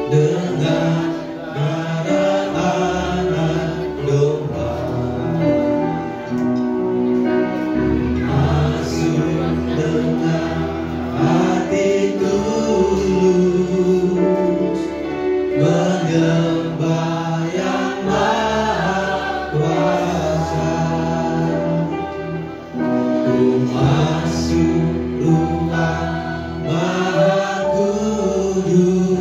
dengan darah anak domba. Masuk dengan hati tulus, menyembah yang Maha Kuasa. Ku masuk rumah Maha Kudus,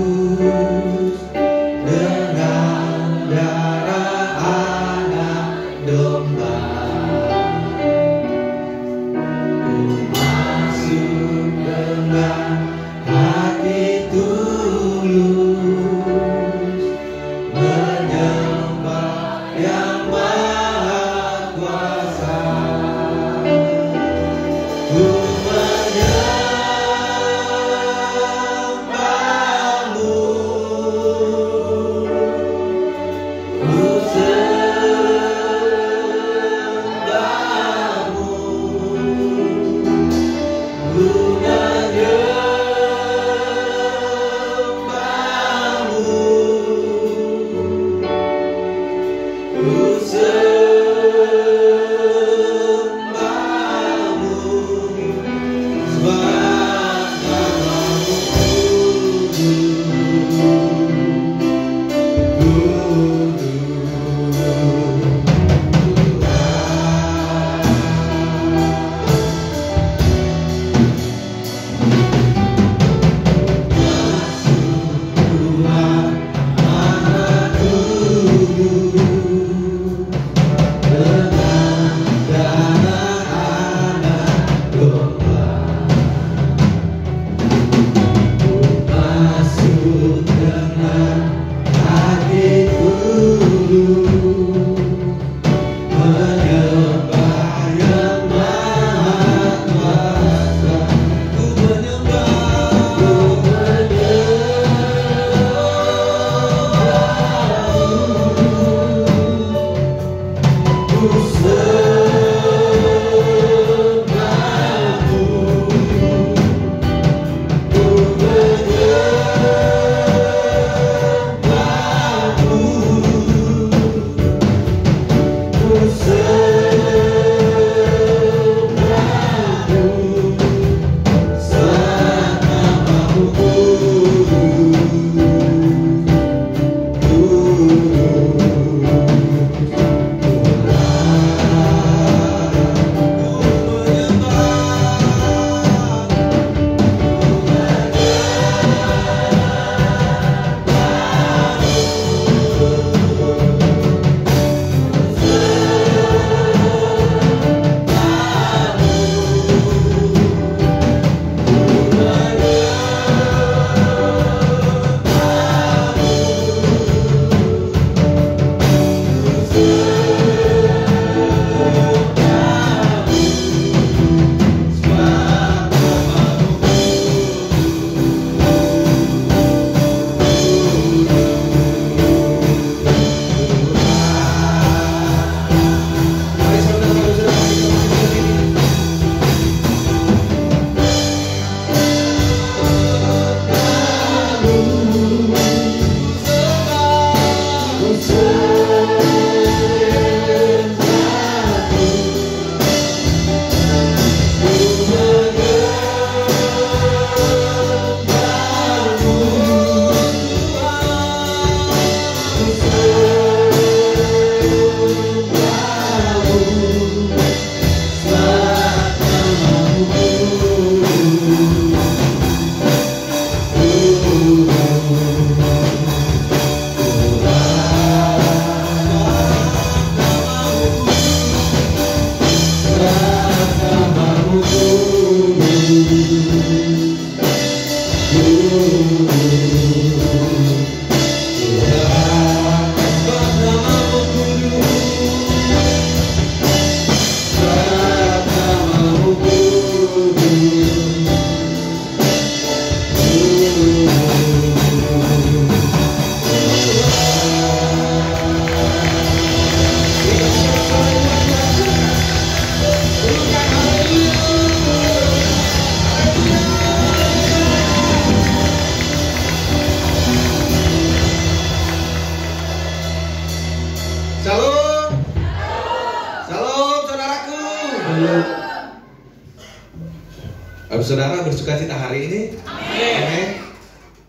Saudara bersukacita hari ini? Amin.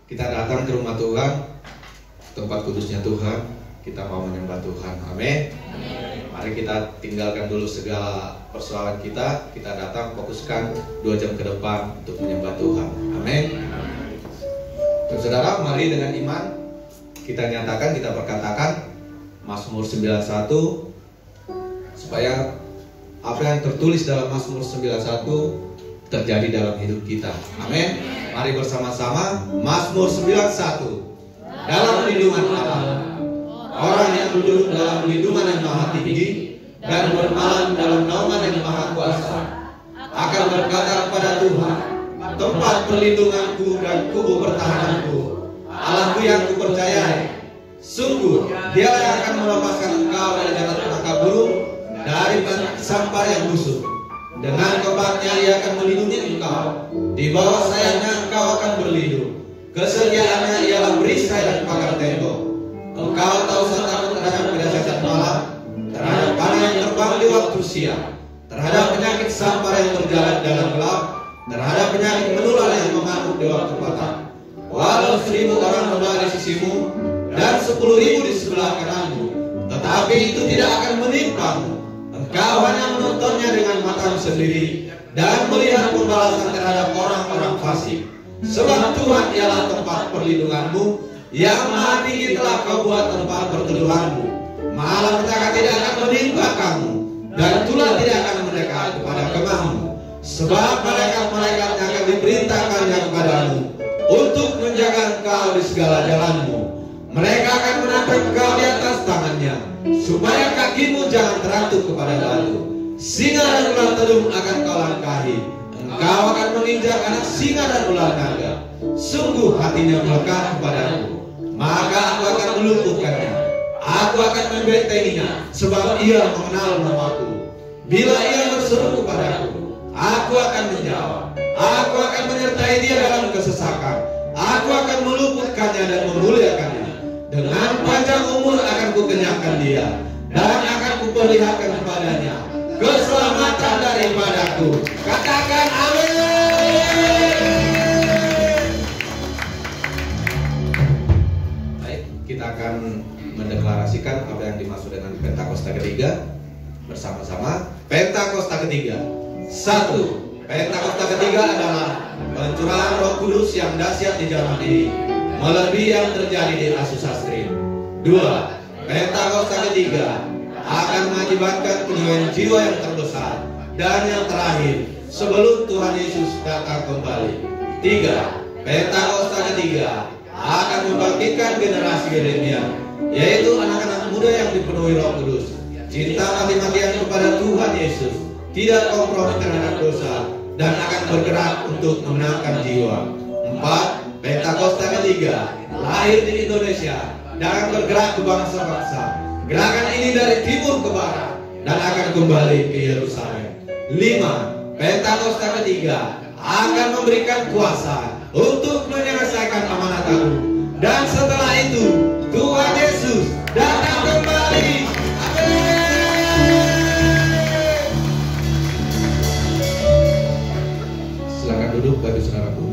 Kita datang ke rumah Tuhan, tempat kudusnya Tuhan. Kita mau menyembah Tuhan. Amin. Mari kita tinggalkan dulu segala persoalan kita. Kita datang fokuskan 2 jam ke depan untuk menyembah Tuhan. Amin. Saudara, mari dengan iman kita nyatakan, kita perkatakan Mazmur 91, supaya apa yang tertulis dalam Mazmur 91 terjadi dalam hidup kita. Amin. Mari bersama-sama Mazmur 91. Dalam lindungan Allah, orang yang duduk dalam lindungan yang maha tinggi dan bermalam dalam naungan yang maha kuasa akan berkata kepada Tuhan, tempat perlindunganku dan kubu pertahananku, Allahku yang kupercayai. Sungguh Dialah yang akan melepaskan engkau dari jalan penangkap burung, dari sampar yang busuk. Dengan kebaknya Ia akan melindungi engkau, di bawah sayapnya engkau akan berlindung. Kesediaannya ialah perisai dan pagar tembok. Engkau tahu takut terhadap kedahsyatan malam, terhadap panah yang terbang di waktu siang, terhadap penyakit sampar yang berjalan dalam gelap, terhadap penyakit menular yang mengamuk di waktu petang. Walau 1000 orang berada di sisimu dan 10.000 di sebelah kananmu, tetapi itu tidak akan menimpamu. Engkau hanya menontonnya dengan matamu sendiri dan melihat pembalasan terhadap orang-orang fasik. Sebab Tuhan ialah tempat perlindunganmu, yang maha tinggi telah kau buat tempat perteduhanmu. Malapetaka tidak akan menimpa kamu, dan tulah tidak akan mendekat kepada kemahmu. Sebab malaikat-malaikatnya akan diperintahkannya kepadamu untuk menjaga engkau di segala jalanmu. Mereka akan menatang engkau di atas tangannya, supaya kakimu jangan terantuk kepada batu. Singa dan ular telung akan kau langkahi. Engkau akan menginjak anak singa dan ular naga. Sungguh hatinya melekat kepadamu, maka aku akan meluputkannya. Aku akan membentenginya, sebab ia mengenal namaku. Bila ia berseru kepadaku, aku akan menjawab. Aku akan menyertai dia dalam kesesakan. Aku akan meluputkannya dan memuliakannya. Dengan panjang umur akan kukenyangkan dia, dan akan kuperlihatkan kepadanya keselamatan daripadaku. Katakan amin. Baik, kita akan mendeklarasikan apa yang dimaksud dengan Pentakosta ketiga bersama-sama. Pentakosta ketiga. 1. Pentakosta ketiga adalah pencurahan Roh Kudus yang dahsyat di zaman ini, melebihi yang terjadi di Azusa Street. 2. Pentakosta ketiga akan mengakibatkan penyucian jiwa yang terbesar dan yang terakhir sebelum Tuhan Yesus datang kembali. 3. Pentakosta ketiga akan membangkitkan generasi milenial, yaitu anak-anak muda yang dipenuhi Roh Kudus, cinta mati-matian kepada Tuhan Yesus, tidak kompromi terhadap dosa, dan akan bergerak untuk memenangkan jiwa. 4. Pentakosta ketiga lahir di Indonesia dan bergerak ke bangsa-bangsa. Gerakan ini dari timur ke barat dan akan kembali ke Yerusalem. 5. Pentakosta ketiga akan memberikan kuasa untuk menyelesaikan amanat agung, dan setelah itu Tuhan Yesus datang kembali. Amin. Silakan duduk bagi saudaraku.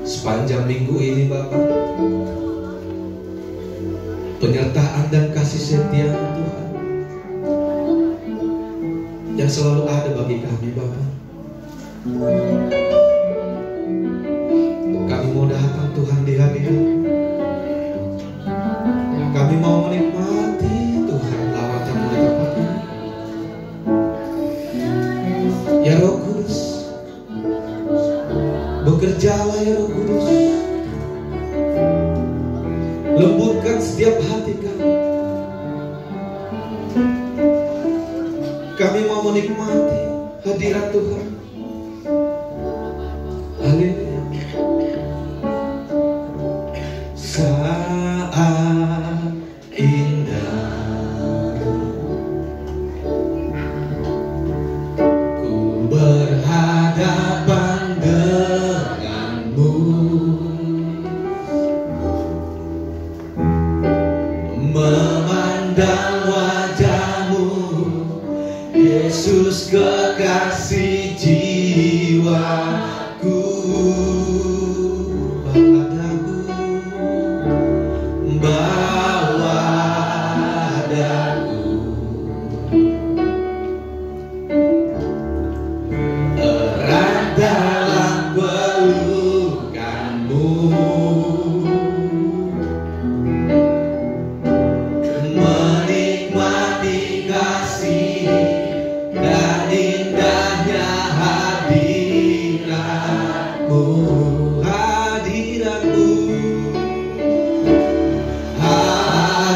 Sepanjang minggu ini Bapak, penyertaan dan kasih setia Tuhan yang selalu ada bagi kami Bapak. Kami mau datang Tuhan di hadirat. Kami mau menikmati Tuhan lawatan-Mu di tempat ini. Ya Roh Kudus, bekerjalah ya Roh Kudus, lembutkan setiap hati kami. Kami mau menikmati hadirat Tuhan. Haleluya. Saat indah ku berhadapan denganmu, memandang wajah-Mu, Yesus kekasih jiwaku. Bawa daku erat dalam pelukan-Mu, menikmati kasih dan indahnya hadirat-Mu, hadirat-Mu.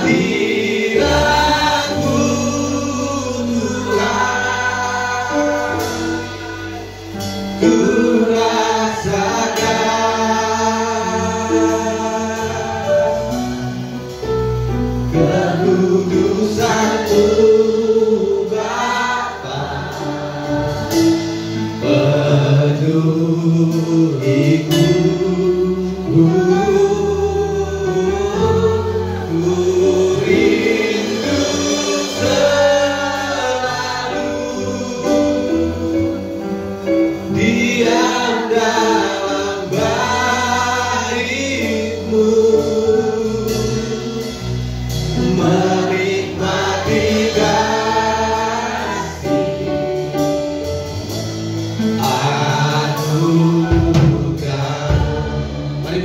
Hadirat-Mu Tuhan, ku rasakan kekudusan-Mu Bapa, penuhiku.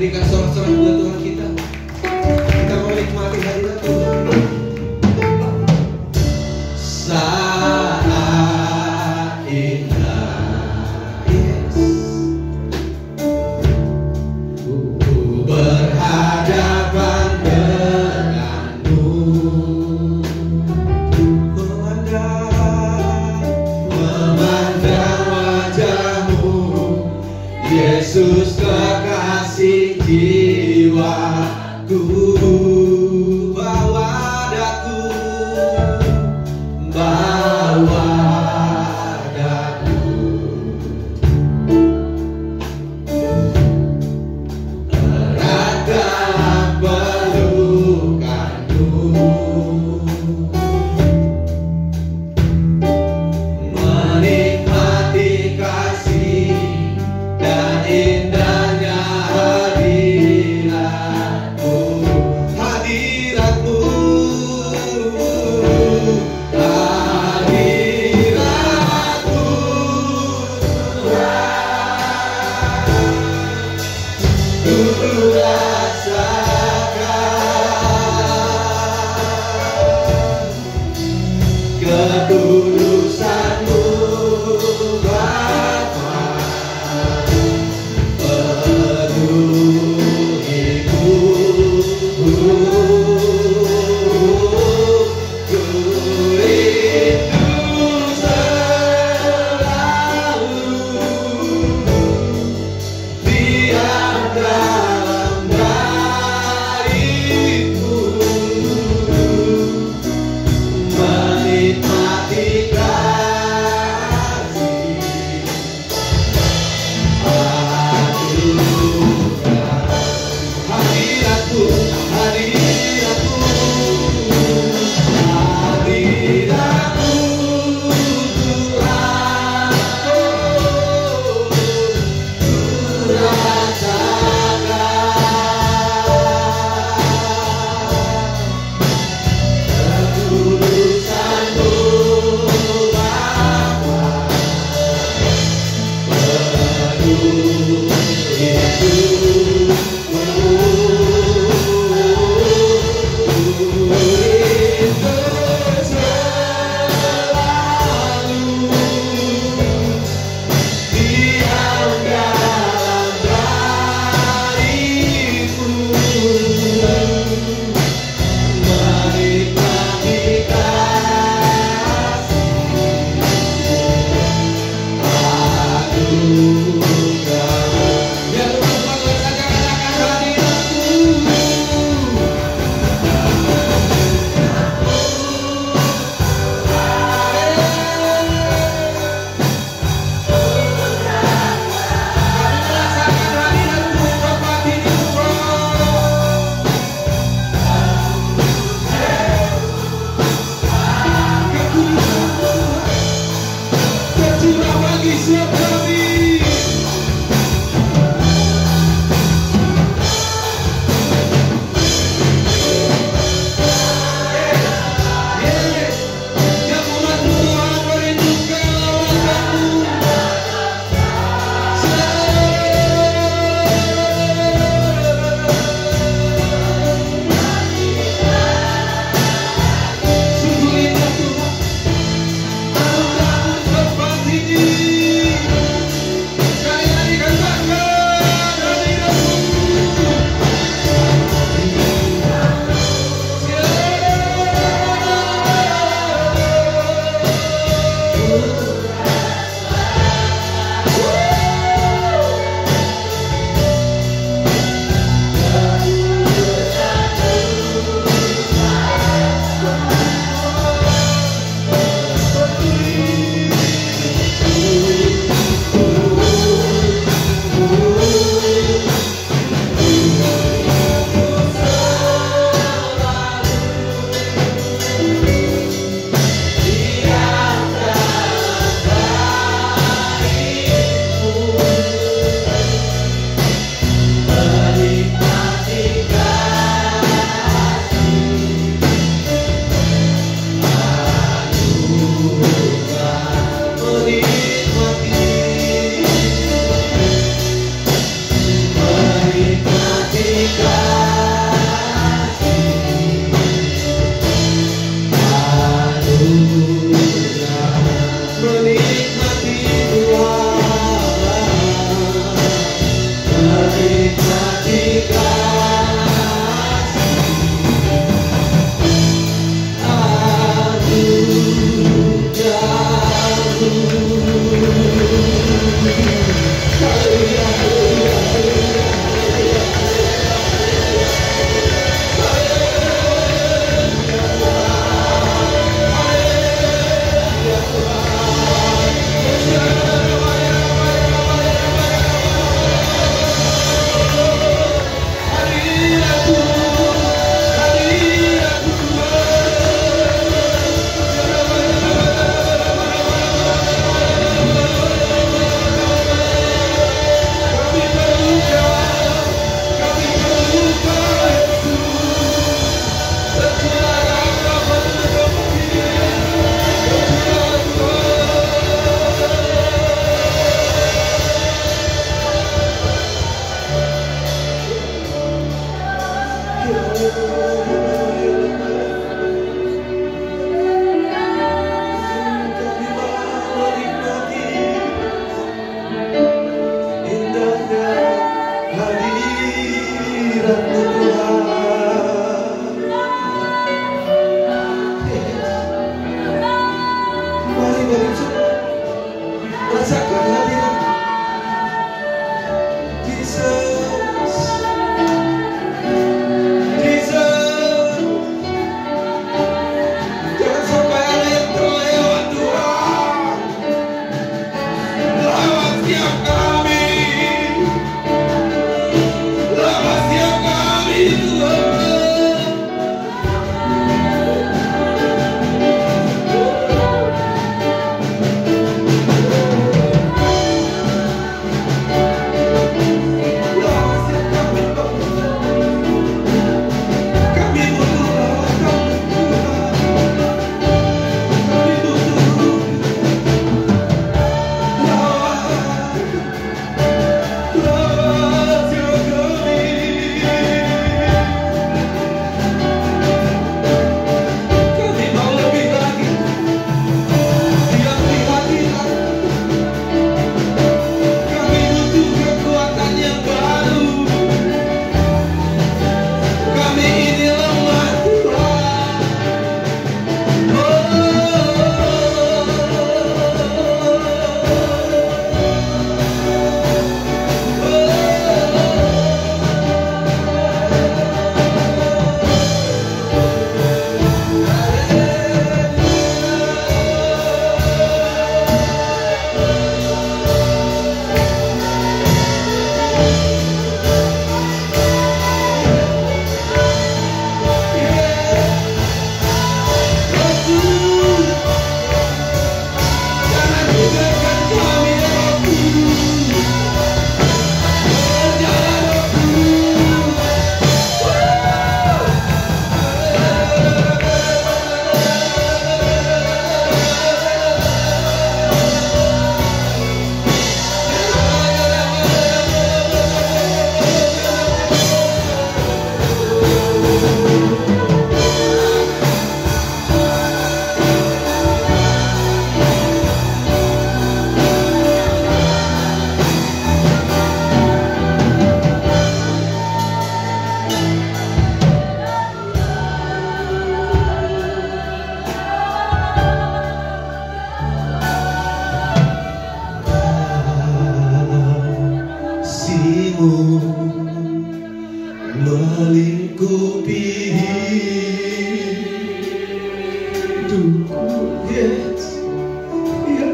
Berikan sorak-sorai buat Tuhan kita. Kita mau menikmati hadirat Tuhan. Saat indah, yes, ku berhadapan denganmu, memandang wajah-Mu, Yesus kekasih jiwaku. Bawa daku, bawa daku erat dalam pelukan-Mu, menikmati kasih dan indahnya hadirat-Mu, hadirat-Mu, hadirat-Mu Tuhan, ku rasakan kekudusan-Mu Bapa, penuhiku. Ku rindu selalu diam dalam bait-Mu, menikmati hidupku. Yes. Iya.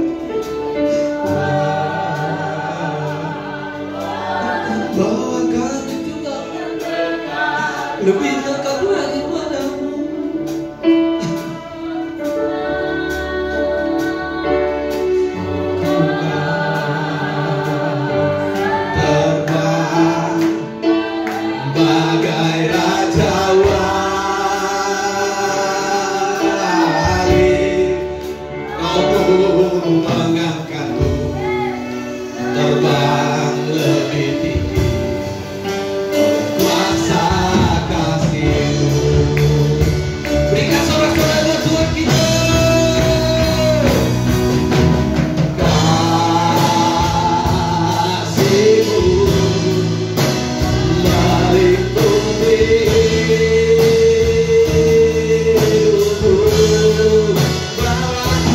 Bawa kami Tuhan lebih dekat lagi padamu. Terbang bagai raja wali, kau mengangkatku terbang lebih tinggi oleh kuasa kasih-Mu. Berikan sorak-sorai buat Tuhan kita. Kasih-Mu melingkupi hidupku, bawaku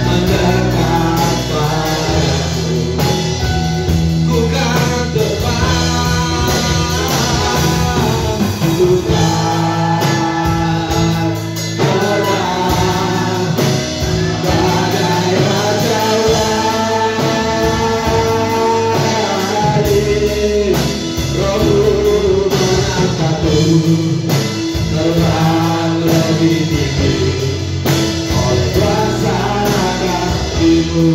mendekat padamu. Ku kan terbang, ku kan terbang bagai raja wali. Rohmu mengangkatku terbang lebih tinggi oleh kuasa kasih-Mu.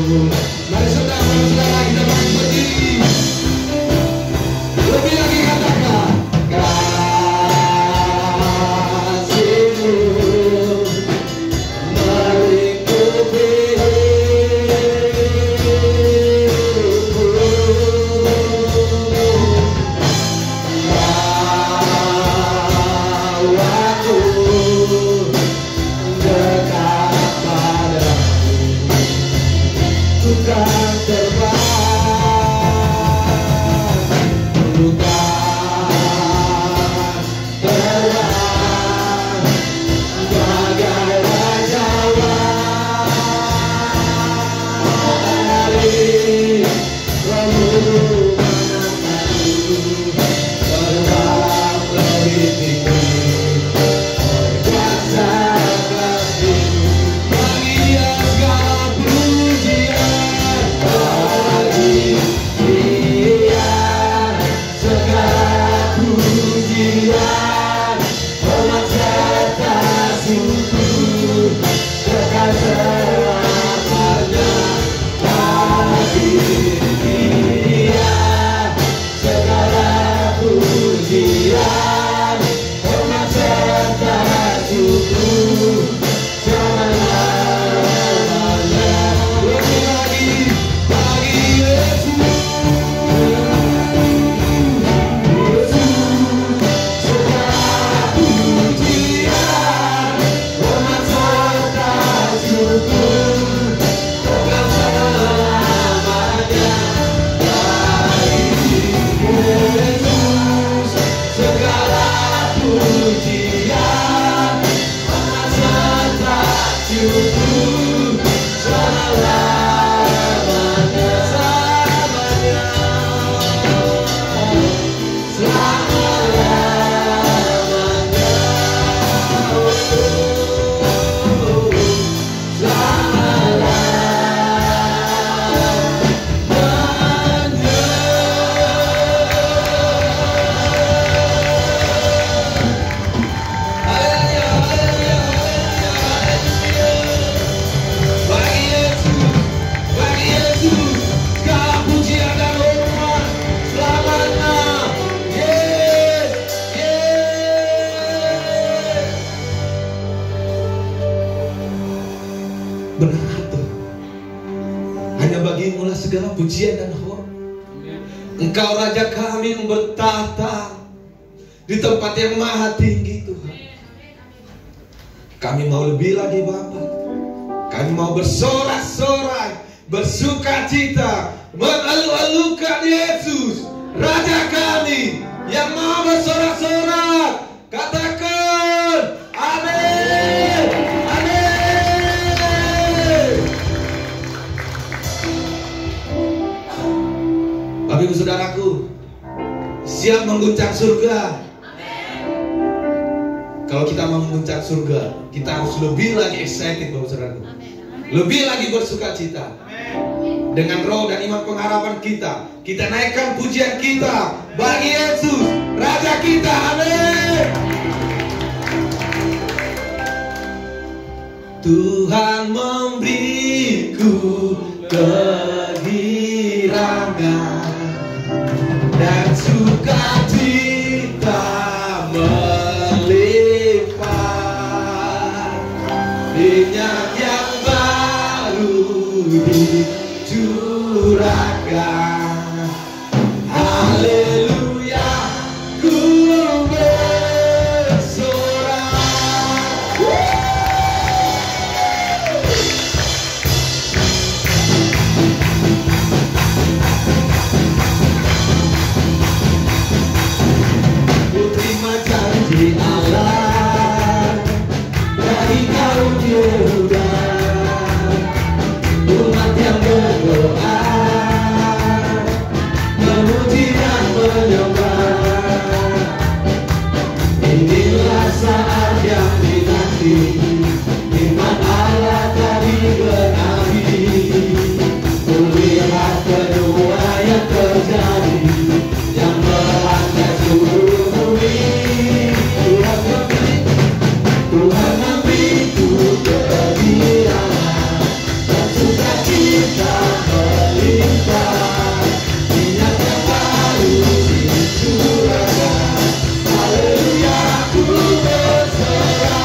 Mari saudara-saudara kita bangkit berdiri. Lebih lagi katakan, kasih-Mu melingkupi hidupku, bawaku dekat padamu. Ku kan terbang, ku kan terbang bagai raja wali. Rohmu mengangkatku terbang lebih tinggi oleh kuasa kasih-Mu. Bagi Dia segala pujian, bagi Dia segala pujian, hormat serta syukur kekal selamanya. Bagi Dia segala pujian, hormat serta syukur selama-lamanya. Lebih lagi bagi Yesus, segala pujian, hormat serta syukur kekal selamanya. Bagi Yesus segala pujian, hormat serta syukur selama-lamanya, selama-lamanya, bagi Yesus segala pujian dan hormat selamanya. Yes, yes. Benar Tuhan, hanya bagi-Mu lah segala pujian dan hormat. Engkau Raja kami yang bertahta di tempat yang maha tinggi Tuhan. Kami mau lebih lagi Bapa. Kami mau bersorak-sorai, bersuka cita, mengalu-alukan Yesus, Raja kami yang mau bersorak-sorak. Katakan, amin, amin. Bapak Ibu Saudaraku, siap mengguncang surga. Kalau kita mau mengguncang surga, kita harus lebih lagi excited, Bapak Saudaraku. Lebih lagi bersuka cita. Dengan roh dan iman pengharapan kita naikkan pujian kita bagi Yesus, Raja kita. Amin. Tuhan memberiku kegirangan dan sukacita melimpah, minyak yang baru dicurahkan. Haleluya, ku bersorak. Ku terima janji Allah dari kaum Yehuda, umat yang berdoa, memuji dan menyembah. Inilah saat yang dinanti, iman Allah tadi genapi. Kulihat kedua yang terjadi, yang melanda seluruh bumi. Tuhan memberiku kegirangan dan sukacita melimpah, minyak yang baru dicurahkan. Haleluya, ku bersorak.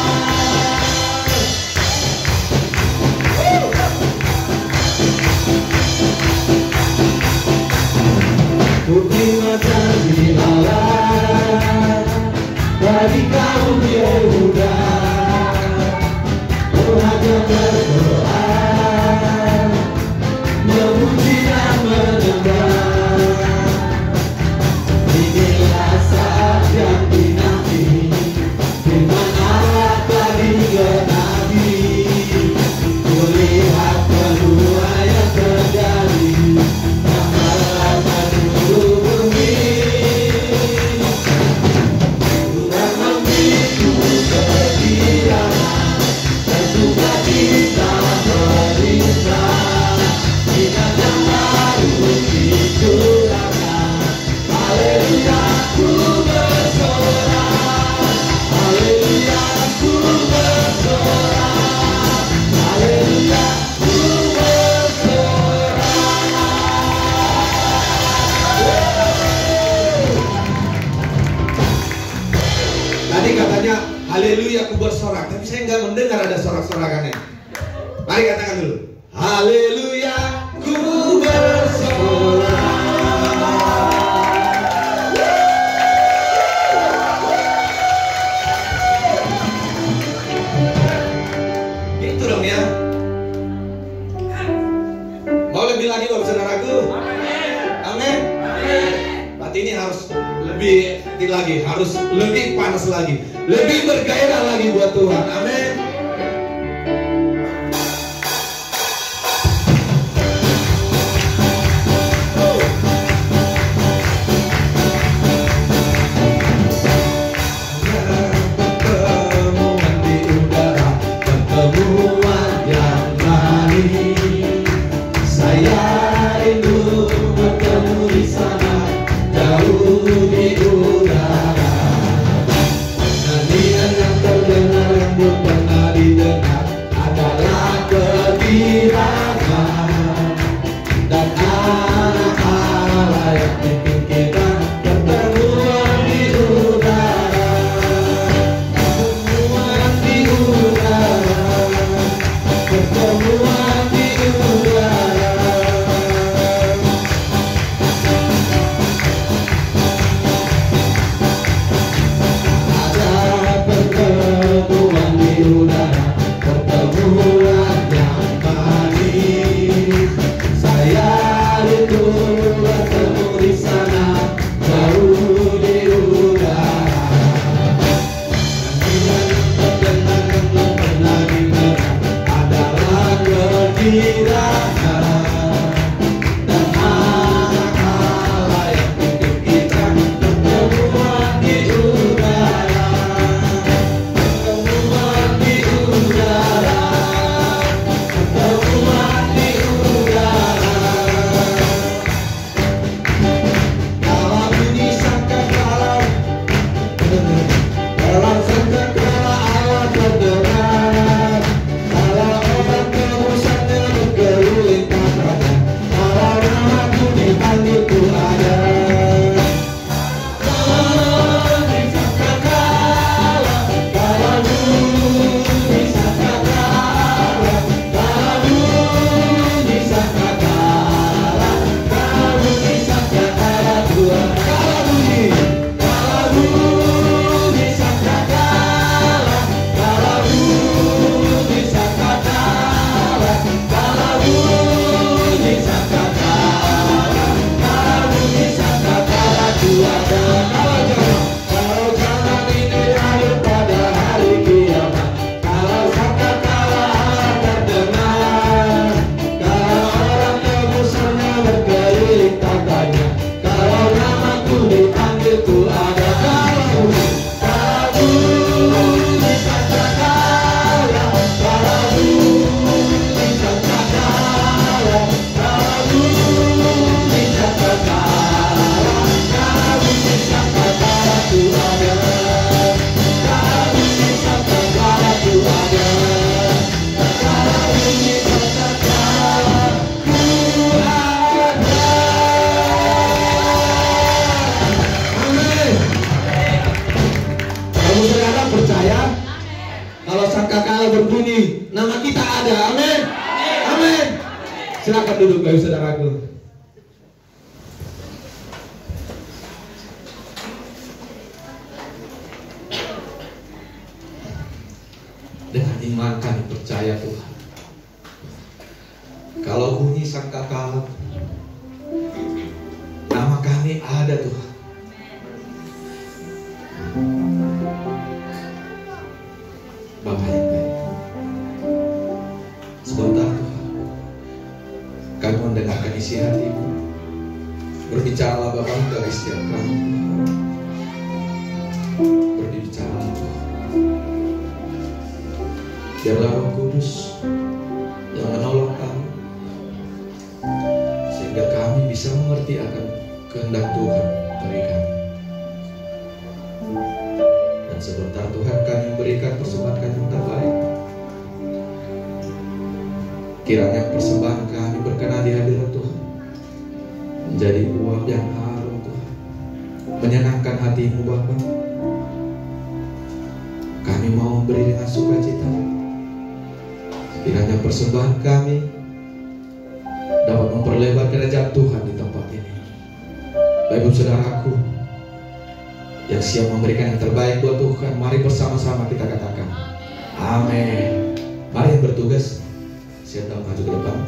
Ku terima janji Allah dari kaum Yehuda, Tuhan yang berdoa, memuji dan menyembah. Inilah saat yang dinanti, firman Allah tadi genapi. Kulihat kedua yang terjadi, yang melanda seluruh bumi. Tuhan memberiku kegirangan dan sukacita melimpah, minyak yang baru dicurahkan. Haleluya, ku bersorak. Haleluya, ku bersorak. Haleluya, ku bersorak. Tadi katanya haleluya ku bersorak, tapi saya nggak mendengar ada sorak-sorakannya. Mari katakan dulu, haleluya ku bersorak. Itu dong ya. Mau lebih lagi Bapak Saudaraku? Amin. Berarti ini harus lebih lagi, harus lebih panas lagi, lebih bergairah lagi buat Tuhan. Amin. Pertemuan di udara, pertemuan yang manis. Saya rindu bertemu di sana, jauh di udara. Nyanyian yang terdengar yang belum pernah didengar adalah kegembiraan dan anak Allah yang pimpin kita. Pertemuan di udara, pertemuan di udara, pertemuan di udara. berbunyi, nama kita ada. Amin. Amin. Silakan duduk Bapak Saudaraku. Dengan iman kami percaya Tuhan, kalau bunyi sangkakala, nama kami ada Tuhan. Bapak yang baik, sebentar Tuhan, kami mendengarkan isi hati-Mu. Berbicaralah Bapak dari setiap kami. Berbicaralah Tuhan. Biarlah Roh Kudus yang menolong kami, sehingga kami bisa mengerti akan kehendak Tuhan bagi kami. Dan sebentar Tuhan kami memberikan persembahan kami yang terbaik. Kiranya persembahan kami berkenan di hadirat Tuhan, menjadi uap yang harum Tuhan, menyenangkan hati-Mu Bapa. Kami mau memberi dengan sukacita. Kiranya persembahan kami dapat memperlebar kerajaan Tuhan di tempat ini. Bapak Saudaraku yang siap memberikan yang terbaik buat Tuhan, mari bersama-sama kita katakan amin. Mari yang bertugas siap maju ke depan.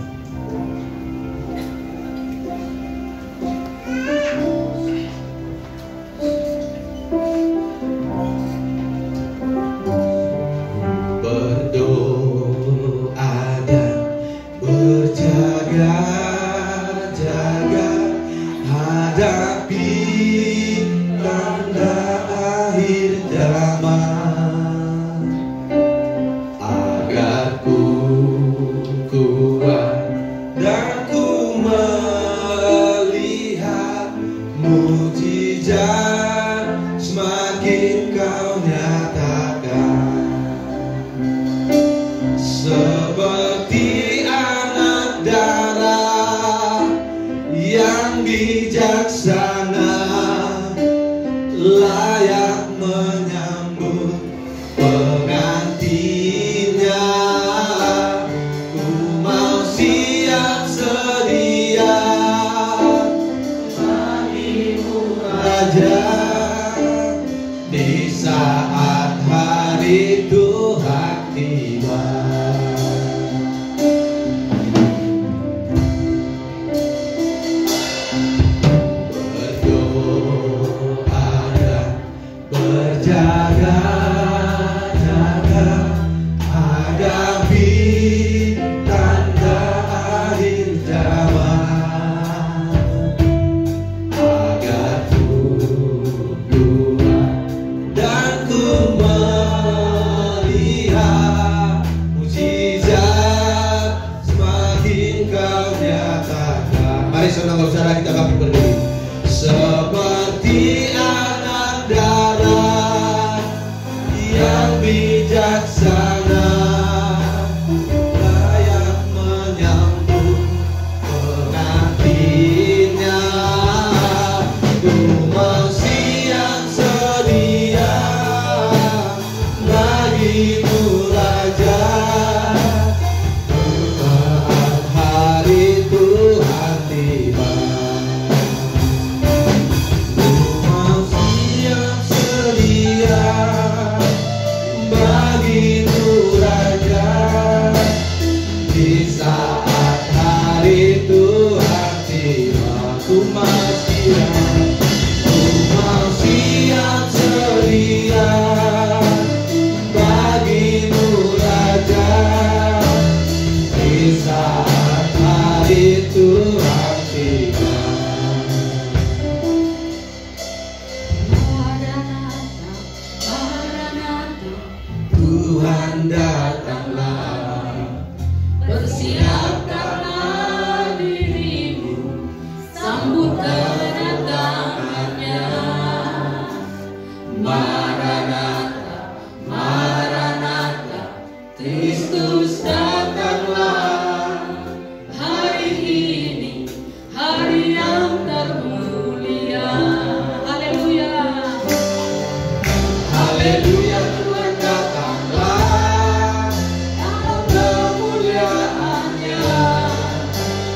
Haleluya, Tuhan datanglah dalam kemuliaan-Nya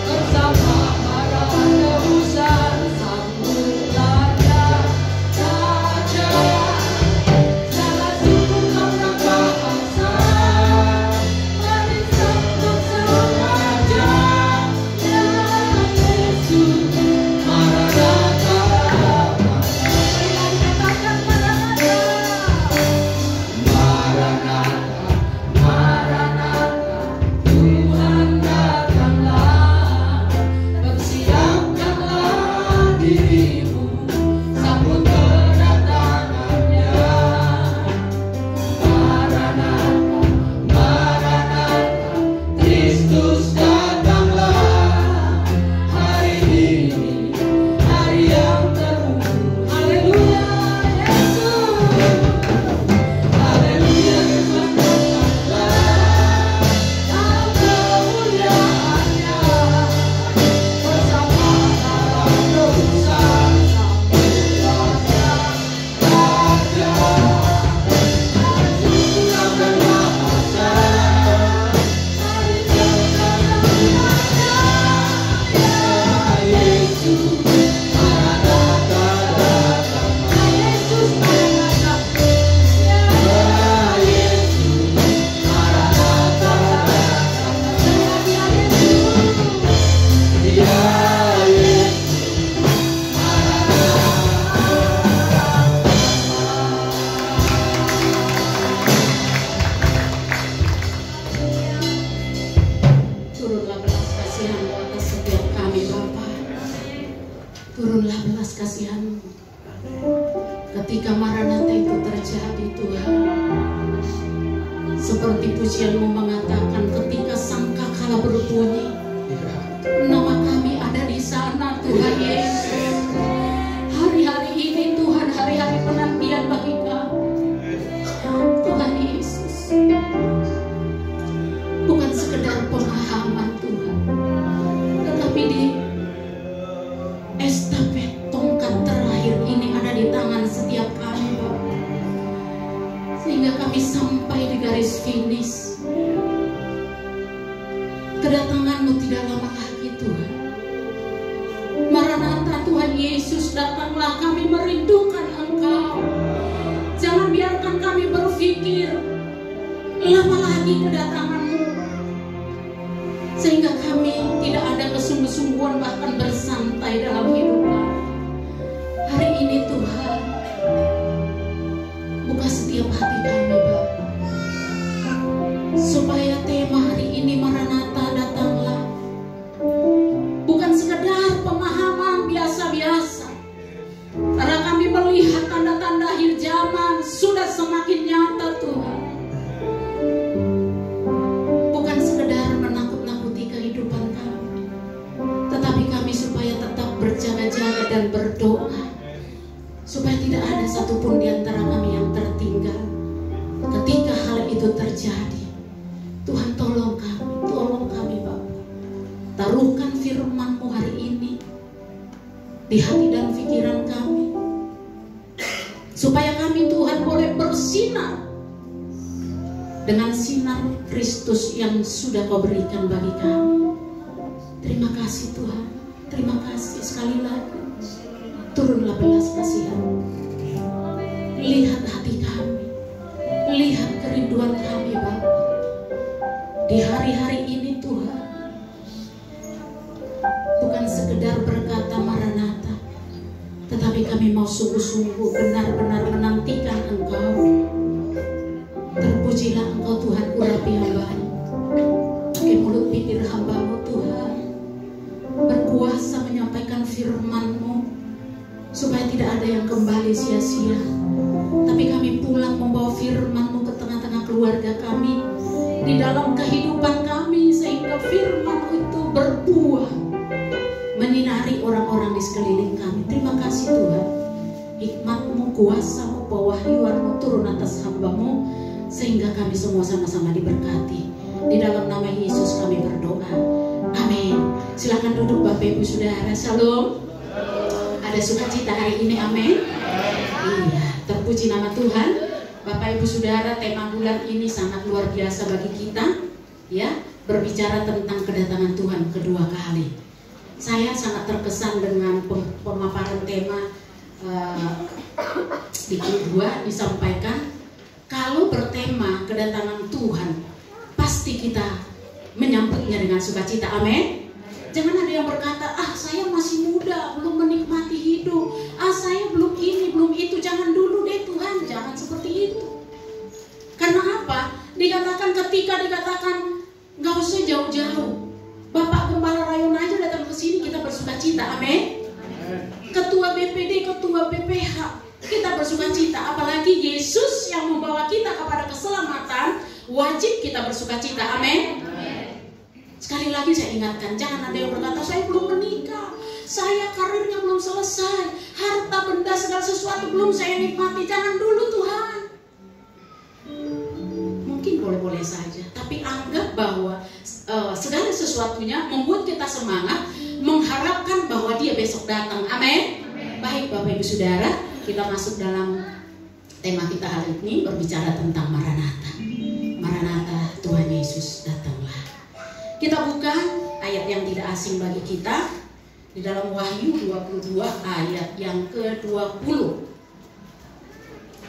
bersama para tebusan sambut Raja. Segala suku orang bangsa mari sambut Sang Raja. Ya Yesus, Maranatha. Turunlah belas kasihan-Mu ketika Maranatha itu terjadi, Tuhan. Seperti pujian-Mu mengatakan, ketika sangkakala berbunyi, nama kami ada di sana, Tuhan Yesus. Hari-hari ini Tuhan, hari-hari penantian bagi kami, Tuhan Yesus. Bukan sekedar pemahaman, Tuhan, tetapi di estafet tongkat terakhir ini ada di tangan setiap kami, Bapak. Sehingga kami sampai di garis finish. Kedatangan-Mu tidak lama lagi, Tuhan. Maranatha, Tuhan Yesus, datanglah, kami merindukan Engkau. Jangan biarkan kami berpikir lama lagi kedatangan-Mu, sehingga kami tidak ada kesungguh-sungguhan bahkan bersantai dalam hidup kami. Hari ini Tuhan, buka setiap hati kami, Bapak, supaya tema hari ini Maranatha datanglah bukan sekedar pemahaman biasa-biasa, karena kami melihat tanda-tanda akhir zaman sudah semakin nyata, Tuhan. Bukan sekedar menakut-nakuti kehidupan kami, tetapi kami supaya tetap berjaga-jaga dan berdoa, supaya tidak ada satupun di antara kami yang tertinggal ketika hal itu terjadi. Tuhan, tolong kami Bapak. Taruhkan firman-Mu hari ini di hati dan pikiran kami, supaya kami, Tuhan, boleh bersinar dengan sinar Kristus yang sudah Kau berikan bagi kami. Terima kasih Tuhan, terima kasih sekali lagi. Turunlah belas kasihan-Mu. Lihat hati kami, lihat kerinduan kami, Bapak. Di hari-hari ini, Tuhan, bukan sekedar berkata Maranatha, tetapi kami mau sungguh-sungguh benar-benar menantikan Engkau. Terpujilah Engkau, Tuhan, urapi hamba-Mu. Pakai mulut bibir hamba-Mu, Tuhan, berkuasa menyampaikan firman-Mu, supaya tidak ada yang kembali sia-sia, tapi kami pulang membawa firman-Mu ke tengah-tengah keluarga kami, di dalam kehidupan kami, sehingga firman itu berbuah menyinari orang-orang di sekeliling kami. Terima kasih Tuhan, hikmat-Mu, kuasa-Mu, pewahyuan-Mu turun atas hamba-Mu, sehingga kami semua sama-sama diberkati. Di dalam nama Yesus kami berdoa, amin. Silakan duduk Bapak Ibu Saudara. Shalom. Ada sukacita hari ini, amin. Iya, terpuji nama Tuhan. Bapak Ibu Saudara, tema bulan ini sangat luar biasa bagi kita, ya, berbicara tentang kedatangan Tuhan kedua kali. Saya sangat terkesan dengan pemaparan tema di kedua disampaikan, kalau bertema kedatangan Tuhan, pasti kita menyambutnya dengan sukacita. Amin. Jangan ada yang berkata, saya masih muda, belum menikmati hidup, saya belum ini, belum itu. Jangan dulu deh Tuhan, jangan seperti itu. Karena apa? Ketika dikatakan nggak usah jauh-jauh, Bapak Gembala Rayon aja datang ke sini, kita bersukacita. Amin. Ketua BPD, ketua BPH, kita bersukacita. Apalagi Yesus yang membawa kita kepada keselamatan, wajib kita bersukacita. Amin. Sekali lagi saya ingatkan, jangan ada yang berkata, saya belum menikah, saya karirnya belum selesai, harta benda segala sesuatu belum saya nikmati. Jangan dulu Tuhan. Mungkin boleh-boleh saja, tapi anggap bahwa segala sesuatunya membuat kita semangat, mengharapkan bahwa dia besok datang. Amin. Baik Bapak Ibu Saudara, kita masuk dalam tema kita hari ini, berbicara tentang Maranatha. Maranatha, Tuhan Yesus datanglah. Kita buka ayat yang tidak asing bagi kita di dalam Wahyu 22 ayat yang ke-20.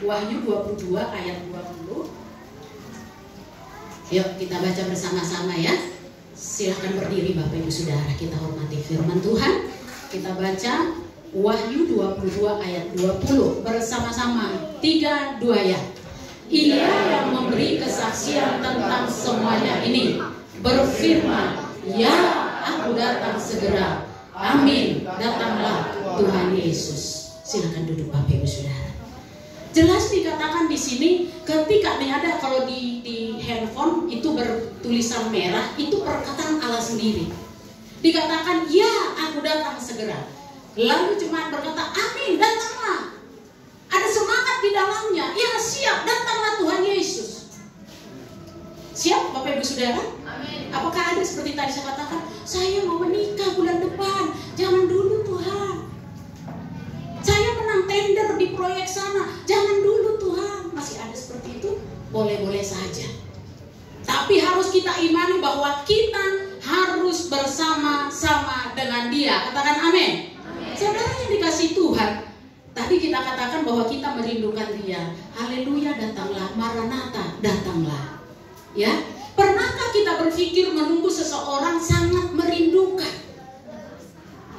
Wahyu 22 ayat 20. Yuk kita baca bersama-sama ya. Silahkan berdiri Bapak Ibu Saudara, kita hormati firman Tuhan. Kita baca Wahyu 22 ayat 20 bersama-sama. 3, 2 ya. Ia yang memberi kesaksian tentang semuanya ini berfirman, ya, aku datang segera. Amin, datanglah Tuhan Yesus. Silakan duduk Bapak Ibu Saudara. Jelas dikatakan di sini, ketika nih ada kalau di handphone itu bertulisan merah, itu perkataan Allah sendiri. Dikatakan, ya, aku datang segera. Lalu jemaat berkata, amin, datanglah. Ada semangat di dalamnya. Ya, siap, datanglah Tuhan Yesus. Siap Bapak Ibu Saudara? Amin. Apakah ada seperti tadi saya katakan, saya mau menikah bulan depan, jangan dulu Tuhan. Saya menang tender di proyek sana, jangan dulu Tuhan. Masih ada seperti itu? Boleh-boleh saja. Tapi harus kita imani bahwa kita harus bersama-sama dengan Dia. Katakan amin. Saudara yang dikasih Tuhan, tadi kita katakan bahwa kita merindukan Dia. Haleluya, datanglah. Maranatha, datanglah. Ya, pernahkah kita berpikir menunggu seseorang sangat merindukan?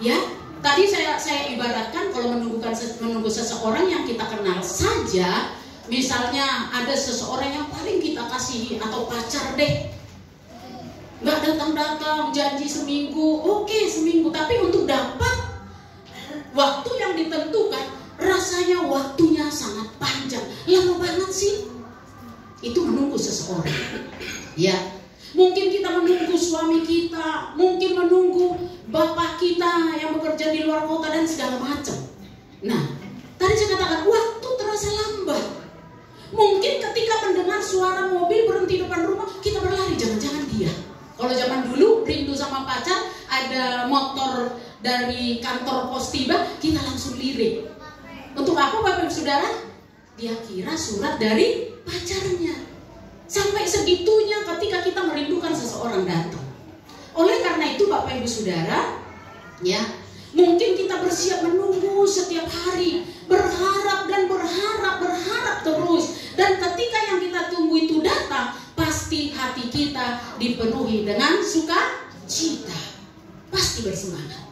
Ya, tadi saya ibaratkan kalau menunggu seseorang yang kita kenal saja, misalnya ada seseorang yang paling kita kasihi atau pacar deh, nggak datang-datang, janji seminggu, oke seminggu, tapi untuk dapat waktu yang ditentukan, rasanya waktunya sangat panjang, lama banget sih. Itu menunggu seseorang. Ya, mungkin kita menunggu suami kita, mungkin menunggu bapak kita yang bekerja di luar kota dan segala macam. Nah, tadi saya katakan waktu terasa lambat. Mungkin ketika mendengar suara mobil berhenti depan rumah, kita berlari, jangan-jangan dia. Kalau zaman dulu rindu sama pacar, ada motor dari kantor pos tiba, kita langsung lirik. Untuk apa Bapak Ibu Saudara? Dia kira surat dari pacarnya. Sampai segitunya ketika kita merindukan seseorang datang. Oleh karena itu Bapak Ibu Saudara, ya, mungkin kita bersiap menunggu setiap hari, berharap dan berharap terus. Dan ketika yang kita tunggu itu datang, pasti hati kita dipenuhi dengan sukacita, pasti bersemangat.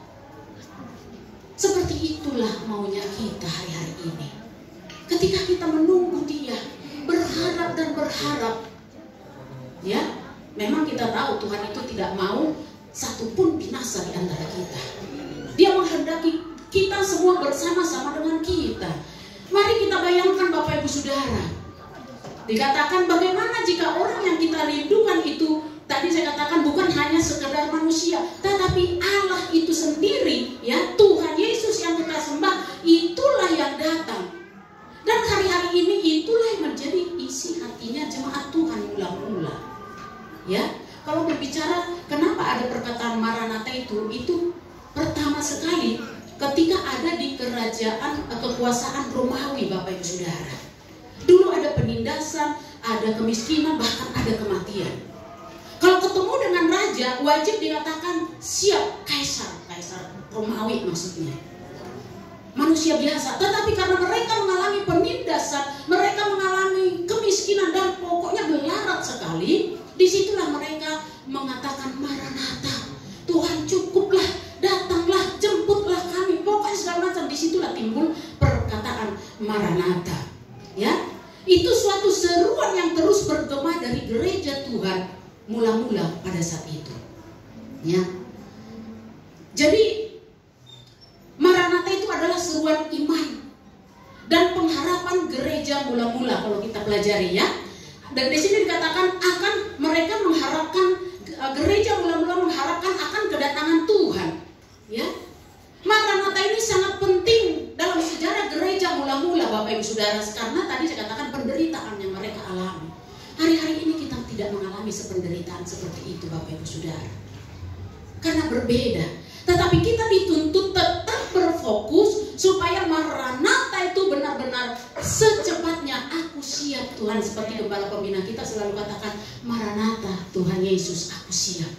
Seperti itulah maunya kita hari-hari ini. Ketika kita menunggu Dia, berharap dan berharap, ya, memang kita tahu Tuhan itu tidak mau satupun binasa di antara kita. Dia menghendaki kita semua bersama-sama dengan kita. Mari kita bayangkan Bapak Ibu Saudara, dikatakan bagaimana jika orang yang kita rindukan itu, tadi saya katakan bukan hanya sekedar manusia, tetapi Allah itu sendiri, ya, Tuhan Yesus yang kita sembah, itulah yang datang. Dan hari-hari ini itulah yang menjadi isi hatinya jemaat Tuhan mula-mula. Ya, kalau berbicara kenapa ada perkataan Maranatha itu pertama sekali ketika ada di kerajaan kekuasaan Romawi Bapak Ibu Saudara. Dulu ada penindasan, ada kemiskinan, bahkan ada kematian. Kalau ketemu dengan raja, wajib dikatakan siap kaisar Romawi maksudnya. Manusia biasa, tetapi karena mereka mengalami penindasan, mereka mengalami kemiskinan dan pokoknya melarat sekali, disitulah mereka mengatakan Maranatha, Tuhan cukuplah, datanglah, jemputlah kami, pokoknya segala macam. Disitulah timbul perkataan Maranatha. Ya, itu suatu seruan yang terus bergema dari gereja Tuhan mula-mula pada saat itu. Ya, jadi Maranatha itu adalah seruan iman dan pengharapan gereja mula-mula kalau kita pelajari ya. Dan di sini dikatakan akan mereka mengharapkan, gereja mula-mula mengharapkan akan kedatangan Tuhan. Ya, Maranatha ini sangat penting dalam sejarah gereja mula-mula, Bapak Ibu Saudara, karena tadi saya katakan penderitaan yang mereka alami. Hari-hari ini kita tidak mengalami penderitaan seperti itu, Bapak Ibu Saudara, karena berbeda. Tetapi kita dituntut tetap berfokus supaya Maranatha itu benar-benar secepatnya aku siap Tuhan. Seperti gembala pembina kita selalu katakan, Maranatha Tuhan Yesus, aku siap.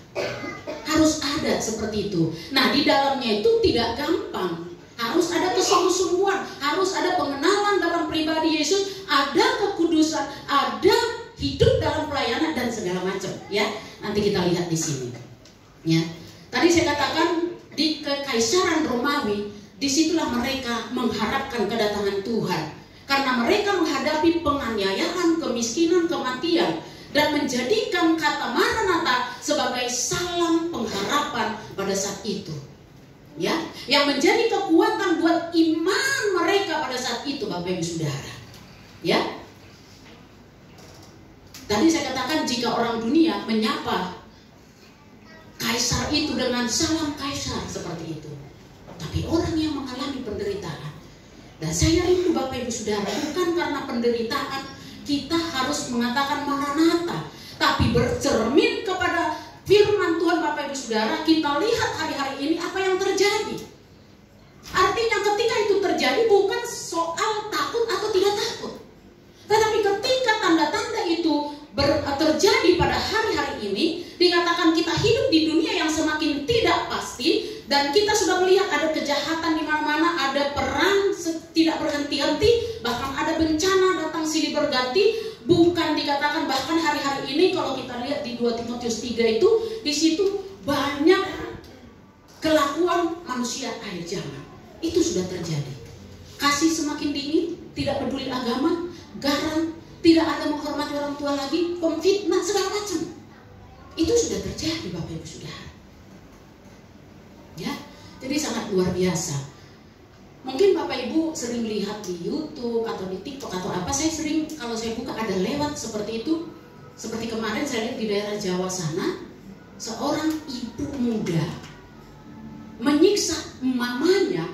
Harus ada seperti itu. Nah, di dalamnya itu tidak gampang. Harus ada kesungguh-sungguhan, harus ada pengenalan dalam pribadi Yesus, ada kekudusan, ada hidup dalam pelayanan dan segala macam. Ya, nanti kita lihat di sini. Ya, tadi saya katakan di kekaisaran Romawi, disitulah mereka mengharapkan kedatangan Tuhan, karena mereka menghadapi penganiayaan, kemiskinan, kematian, dan menjadikan kata Maranatha sebagai salam pengharapan pada saat itu. Ya, yang menjadi kekuatan buat iman mereka pada saat itu, Bapak Ibu Saudara. Ya, tadi saya katakan jika orang dunia menyapa kaisar itu dengan salam kaisar seperti itu, tapi orang yang mengalami penderitaan, dan saya rindu Bapak Ibu Saudara, bukan karena penderitaan kita harus mengatakan Maranatha, tapi bercermin kepada firman Tuhan. Bapak Ibu Saudara, kita lihat hari-hari ini apa yang terjadi. Artinya ketika itu terjadi bukan soal takut atau tidak takut, tetapi ketika tanda-tanda itu terjadi pada hari-hari ini, dikatakan kita hidup di dunia yang semakin tidak pasti, dan kita sudah melihat ada kejahatan di mana-mana, ada perang tidak berhenti-henti, bahkan ada bencana datang silih berganti. Bukan dikatakan bahkan hari-hari ini kalau kita lihat di 2 Timotius 3 itu, di situ banyak kelakuan manusia akhir zaman. Itu sudah terjadi. Kasih semakin dingin, tidak peduli agama, garang, tidak ada menghormati orang tua lagi, pemfitnah, segala macam. Itu sudah terjadi, Bapak Ibu Saudara. Ya, jadi sangat luar biasa. Mungkin Bapak Ibu sering lihat di YouTube atau di TikTok atau apa, saya sering kalau saya buka ada lewat seperti itu. Seperti kemarin saya lihat di daerah Jawa sana, seorang ibu muda menyiksa mamanya.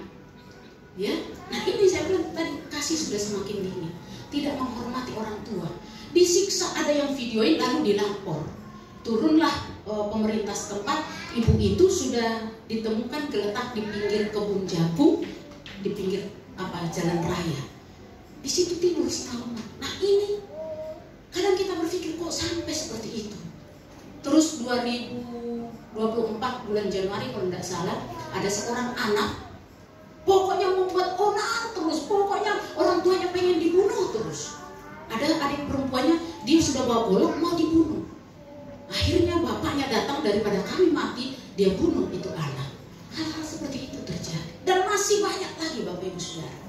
Ya, nah ini saya bilang tadi, kasih sudah semakin dingin, tidak menghormati orang tua, disiksa, ada yang videoin lalu dilapor. Turunlah pemerintah setempat, ibu itu sudah ditemukan geletak di pinggir kebun jagung, di pinggir jalan raya. Di situ timbul trauma. Nah ini kadang kita berpikir kok sampai seperti itu. Terus 2024 bulan Januari kalau tidak salah, ada seorang anak pokoknya membuat onar terus, pokoknya orang tuanya pengen dibunuh terus. Ada adik perempuannya, dia sudah bawa golok mau dibunuh. Akhirnya bapaknya datang, daripada kami mati, dia bunuh itu anak. Hal-hal seperti itu terjadi. Dan masih banyak lagi Bapak Ibu Saudara.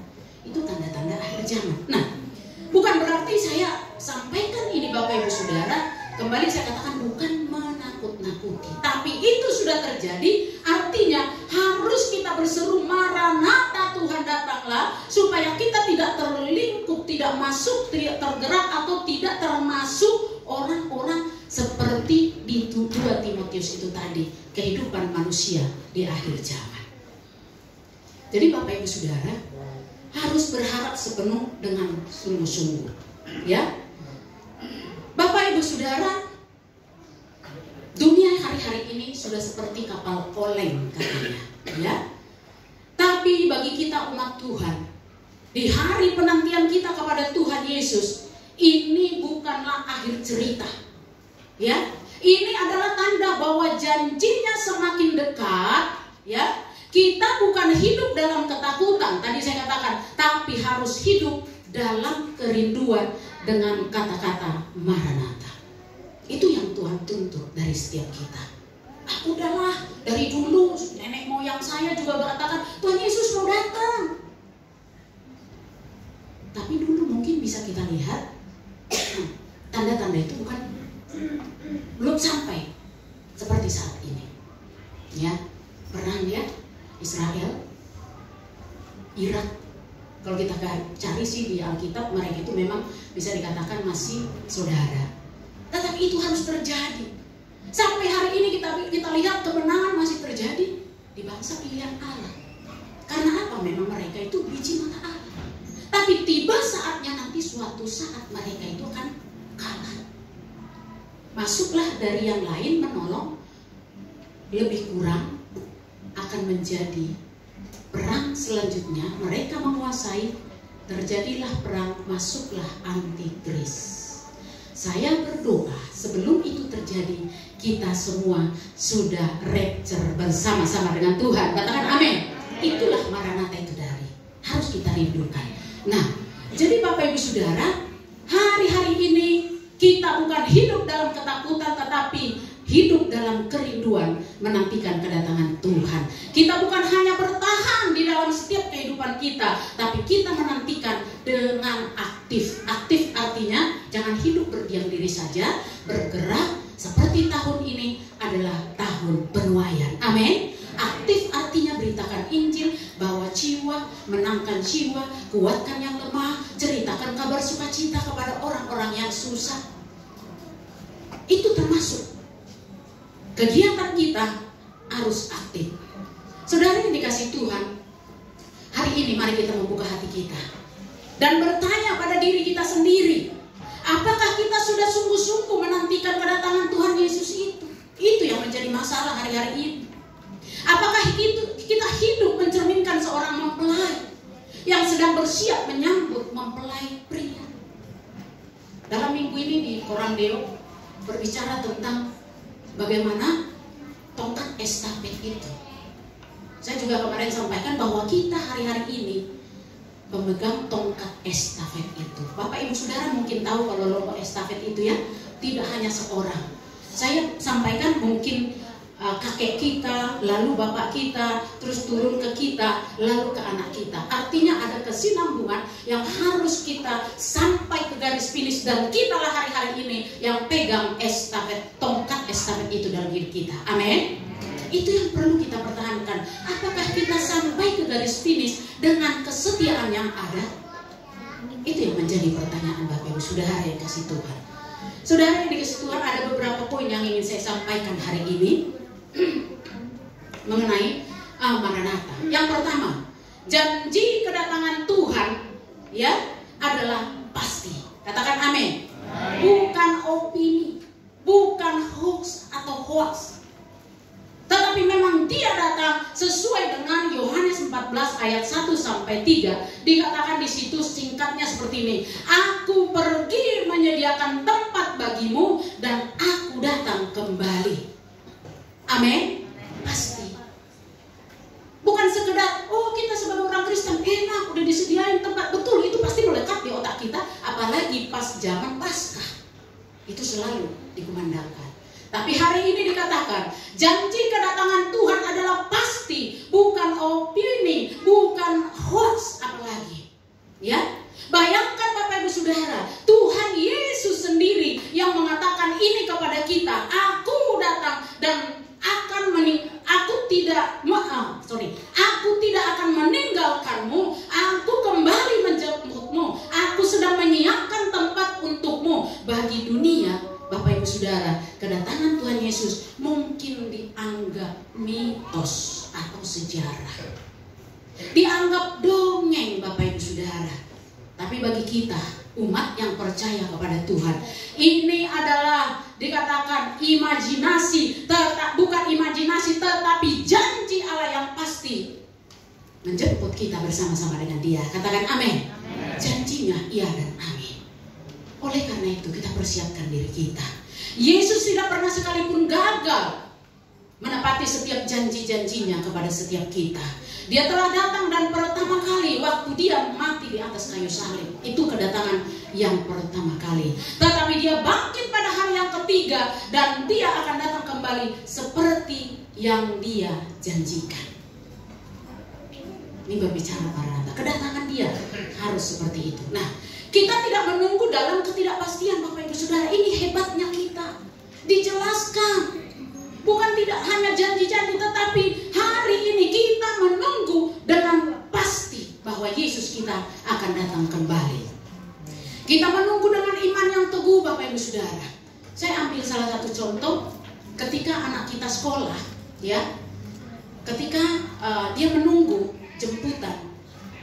Itu tanda-tanda akhir zaman. Nah, bukan berarti saya sampaikan ini Bapak Ibu Saudara, kembali saya katakan bukan menakut-nakuti, tapi itu sudah terjadi. Artinya harus kita berseru Maranatha, Tuhan datanglah, supaya kita tidak terlingkup, tidak masuk, tidak tergerak, atau tidak termasuk orang-orang seperti di 2 Timotius itu tadi, kehidupan manusia di akhir zaman. Jadi Bapak Ibu Saudara harus berharap sepenuh dengan sungguh-sungguh. Ya, Bapak Ibu Saudara, dunia hari-hari ini sudah seperti kapal oleng katanya, ya. Tapi bagi kita umat Tuhan, Di hari penantian kita kepada Tuhan Yesus, ini bukanlah akhir cerita. Ya, ini adalah tanda bahwa janjinya semakin dekat. Ya, kita bukan hidup dalam ketakutan, tadi saya katakan, tapi harus hidup dalam kerinduan dengan kata-kata Maranatha. Itu yang Tuhan tuntut dari setiap kita. Udahlah, dari dulu nenek moyang saya juga berkatakan Tuhan Yesus mau datang. Tapi dulu mungkin bisa kita lihat tanda-tanda itu belum sampai seperti saat ini. Ya, perang ya Israel, Irak. Kalau kita cari sih di Alkitab, mereka itu memang bisa dikatakan masih saudara. Tetapi itu harus terjadi. Sampai hari ini kita lihat kemenangan masih terjadi di bangsa pilihan Allah. Karena apa? Memang mereka itu biji mata Allah. Tapi tiba saatnya nanti suatu saat mereka itu akan kalah. Masuklah dari yang lain menolong, lebih kurang akan menjadi perang selanjutnya. Mereka menguasai, terjadilah perang, masuklah antikris. Saya berdoa sebelum itu terjadi, kita semua sudah rapture bersama-sama dengan Tuhan. Katakan amin. Itulah Maranatha itu dari harus kita rindukan. Nah, jadi Bapak Ibu Saudara, hari-hari ini kita bukan hidup dalam ketakutan, tetapi hidup dalam kerinduan menantikan kedatangan Tuhan. Kita bukan hanya bertahan di dalam setiap kehidupan kita, tapi kita menantikan dengan aktif. Aktif artinya jangan hidup berdiam diri saja, bergerak. Seperti tahun ini adalah tahun penuaian. Amin. Aktif artinya beritakan Injil, bawa jiwa, menangkan jiwa, kuatkan yang lemah, ceritakan kabar sukacita kepada orang-orang yang susah. Itu termasuk kegiatan kita harus aktif. Saudara yang dikasih Tuhan, hari ini mari kita membuka hati kita dan bertanya pada diri kita sendiri, apakah kita sudah sungguh-sungguh menantikan kedatangan Tuhan Yesus itu? Itu yang menjadi masalah hari-hari ini. Apakah kita hidup mencerminkan seorang mempelai yang sedang bersiap menyambut mempelai pria? Dalam minggu ini di Koran Deo berbicara tentang bagaimana tongkat estafet itu. Saya juga kemarin sampaikan bahwa kita hari-hari ini pemegang tongkat estafet itu. Bapak Ibu Saudara mungkin tahu kalau lomba estafet itu ya, tidak hanya seorang. Saya sampaikan mungkin kakek kita, lalu bapak kita, terus turun ke kita, lalu ke anak kita. Artinya ada kesinambungan yang harus kita sampai ke garis finish, dan kita lah hari-hari ini yang pegang estafet, tongkat estafet itu dalam hidup kita. Amin. Itu yang perlu kita pertahankan. Apakah kita sampai ke garis finish dengan kesetiaan yang ada? Itu yang menjadi pertanyaan Bapak Ibu Saudara yang kasih Tuhan. Saudara yang dikasih Tuhan, ada beberapa poin yang ingin saya sampaikan hari ini mengenai Maranatha. Yang pertama, janji kedatangan Tuhan ya adalah pasti. Katakan amin. Bukan opini, bukan hoax atau hoax, tetapi memang dia datang sesuai dengan Yohanes 14 ayat 1 sampai 3. Dikatakan di situ singkatnya seperti ini. Aku pergi menyediakan tempat bagimu dan aku datang kembali. Amin. Pasti. Bukan sekedar kita sebagai orang Kristen enak udah disediain tempat. Betul, itu pasti melekat di otak kita, apalagi pas zaman Paskah. Itu selalu dikumandangkan. Tapi hari ini dikatakan janji kedatangan Tuhan adalah pasti, bukan opini, bukan hoax apalagi. Ya, bayangkan Bapak Ibu Saudara, Tuhan Yesus sendiri yang mengatakan ini kepada kita, aku datang dan aku tidak akan meninggalkanmu, aku kembali menjemputmu, aku sedang menyiapkan tempat untukmu. Bagi dunia, Bapak Ibu Saudara, kedatangan Tuhan Yesus mungkin dianggap mitos atau sejarah, dianggap dongeng Bapak Ibu Saudara. Tapi bagi kita, umat yang percaya kepada Tuhan, ini adalah dikatakan imajinasi, bukan imajinasi, tetapi janji Allah yang pasti. menjemput kita bersama-sama dengan Dia. Katakan amin. Janjinya iya dan amin. Oleh karena itu kita persiapkan diri kita. Yesus tidak pernah sekalipun gagal menepati setiap janji-janjinya kepada setiap kita. Dia telah datang dan pertama kali waktu Dia mati di atas kayu salib, itu kedatangan yang pertama kali. Tetapi Dia bangkit pada hari yang ketiga dan Dia akan datang kembali seperti yang Dia janjikan. Ini berbicara para kedatangan Dia harus seperti itu. Nah, kita tidak menunggu dalam ketidakpastian, Bapak Ibu Saudara. Ini hebatnya kita. Dijelaskan. Bukan tidak hanya janji-janji, tetapi hari ini kita menunggu dengan pasti bahwa Yesus kita akan datang kembali. Kita menunggu dengan iman yang teguh, Bapak Ibu Saudara. Saya ambil salah satu contoh ketika anak kita sekolah, ya. Ketika dia menunggu jemputan,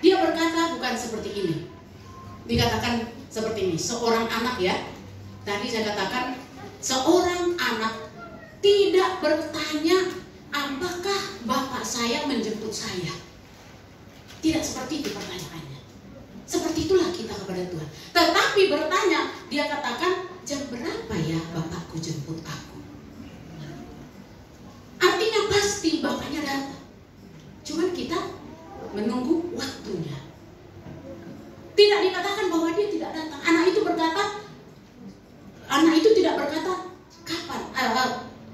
dia berkata bukan seperti ini. Dikatakan seperti ini, seorang anak, ya. Tadi saya katakan seorang anak tidak bertanya apakah bapak saya menjemput saya. Tidak seperti itu pertanyaannya. Seperti itulah kita kepada Tuhan. Tetapi bertanya, dia katakan, jam berapa ya bapakku jemput aku? Artinya pasti bapaknya datang. Cuman kita menunggu waktunya. Tidak dikatakan bahwa dia tidak datang. Anak itu tidak berkata kapan,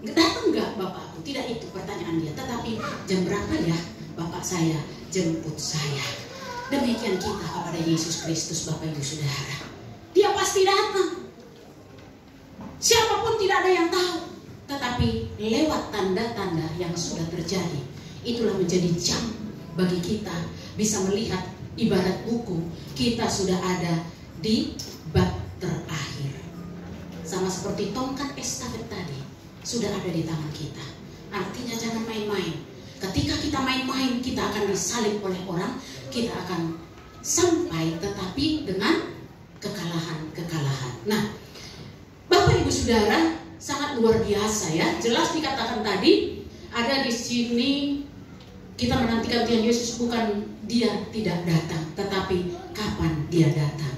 datang nggak bapakku? Tidak itu pertanyaan dia. Tetapi jam berapa ya bapak saya jemput saya? Demikian kita kepada Yesus Kristus, Bapak Ibu Saudara. Dia pasti datang. Siapapun tidak ada yang tahu. Tetapi lewat tanda-tanda yang sudah terjadi, itulah menjadi jam bagi kita bisa melihat ibarat buku. Kita sudah ada di bab terakhir. Sama seperti tongkat estafet tadi, sudah ada di tangan kita. Artinya jangan main-main. Ketika kita main-main, kita akan disalib oleh orang. Kita akan sampai tetapi dengan kekalahan-kekalahan. Nah, Bapak Ibu Saudara, sangat luar biasa ya. Jelas dikatakan tadi, ada di sini kita menantikan Tuhan Yesus, bukan Dia tidak datang, tetapi kapan Dia datang.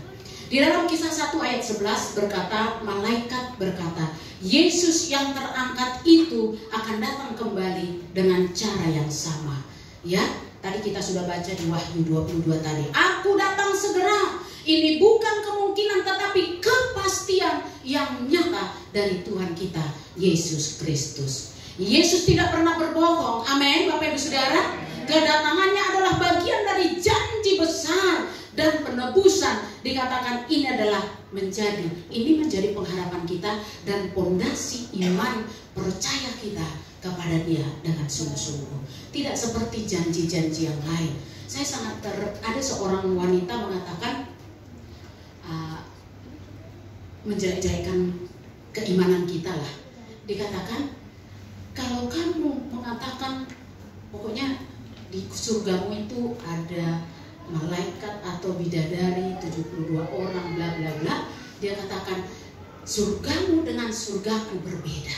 Di dalam Kisah 1 ayat 11 berkata, malaikat berkata, Yesus yang terangkat itu akan datang kembali dengan cara yang sama. Ya, tadi kita sudah baca di Wahyu 22 tadi. Aku datang segera. Ini bukan kemungkinan tetapi kepastian yang nyata dari Tuhan kita Yesus Kristus. Yesus tidak pernah berbohong. Amin, Bapak Ibu Saudara. Kedatangannya adalah bagian dari janji besar dan penebusan. Dikatakan ini menjadi pengharapan kita dan pondasi iman percaya kita kepada Dia dengan sungguh-sungguh. Tidak seperti janji-janji yang lain. Saya ada seorang wanita mengatakan menjelek-jelekan keimanan kita lah. Dikatakan kalau kamu mengatakan pokoknya di surgamu itu ada malaikat atau bidadari 72 orang bla bla bla, dia katakan surgamu dengan surgaku berbeda.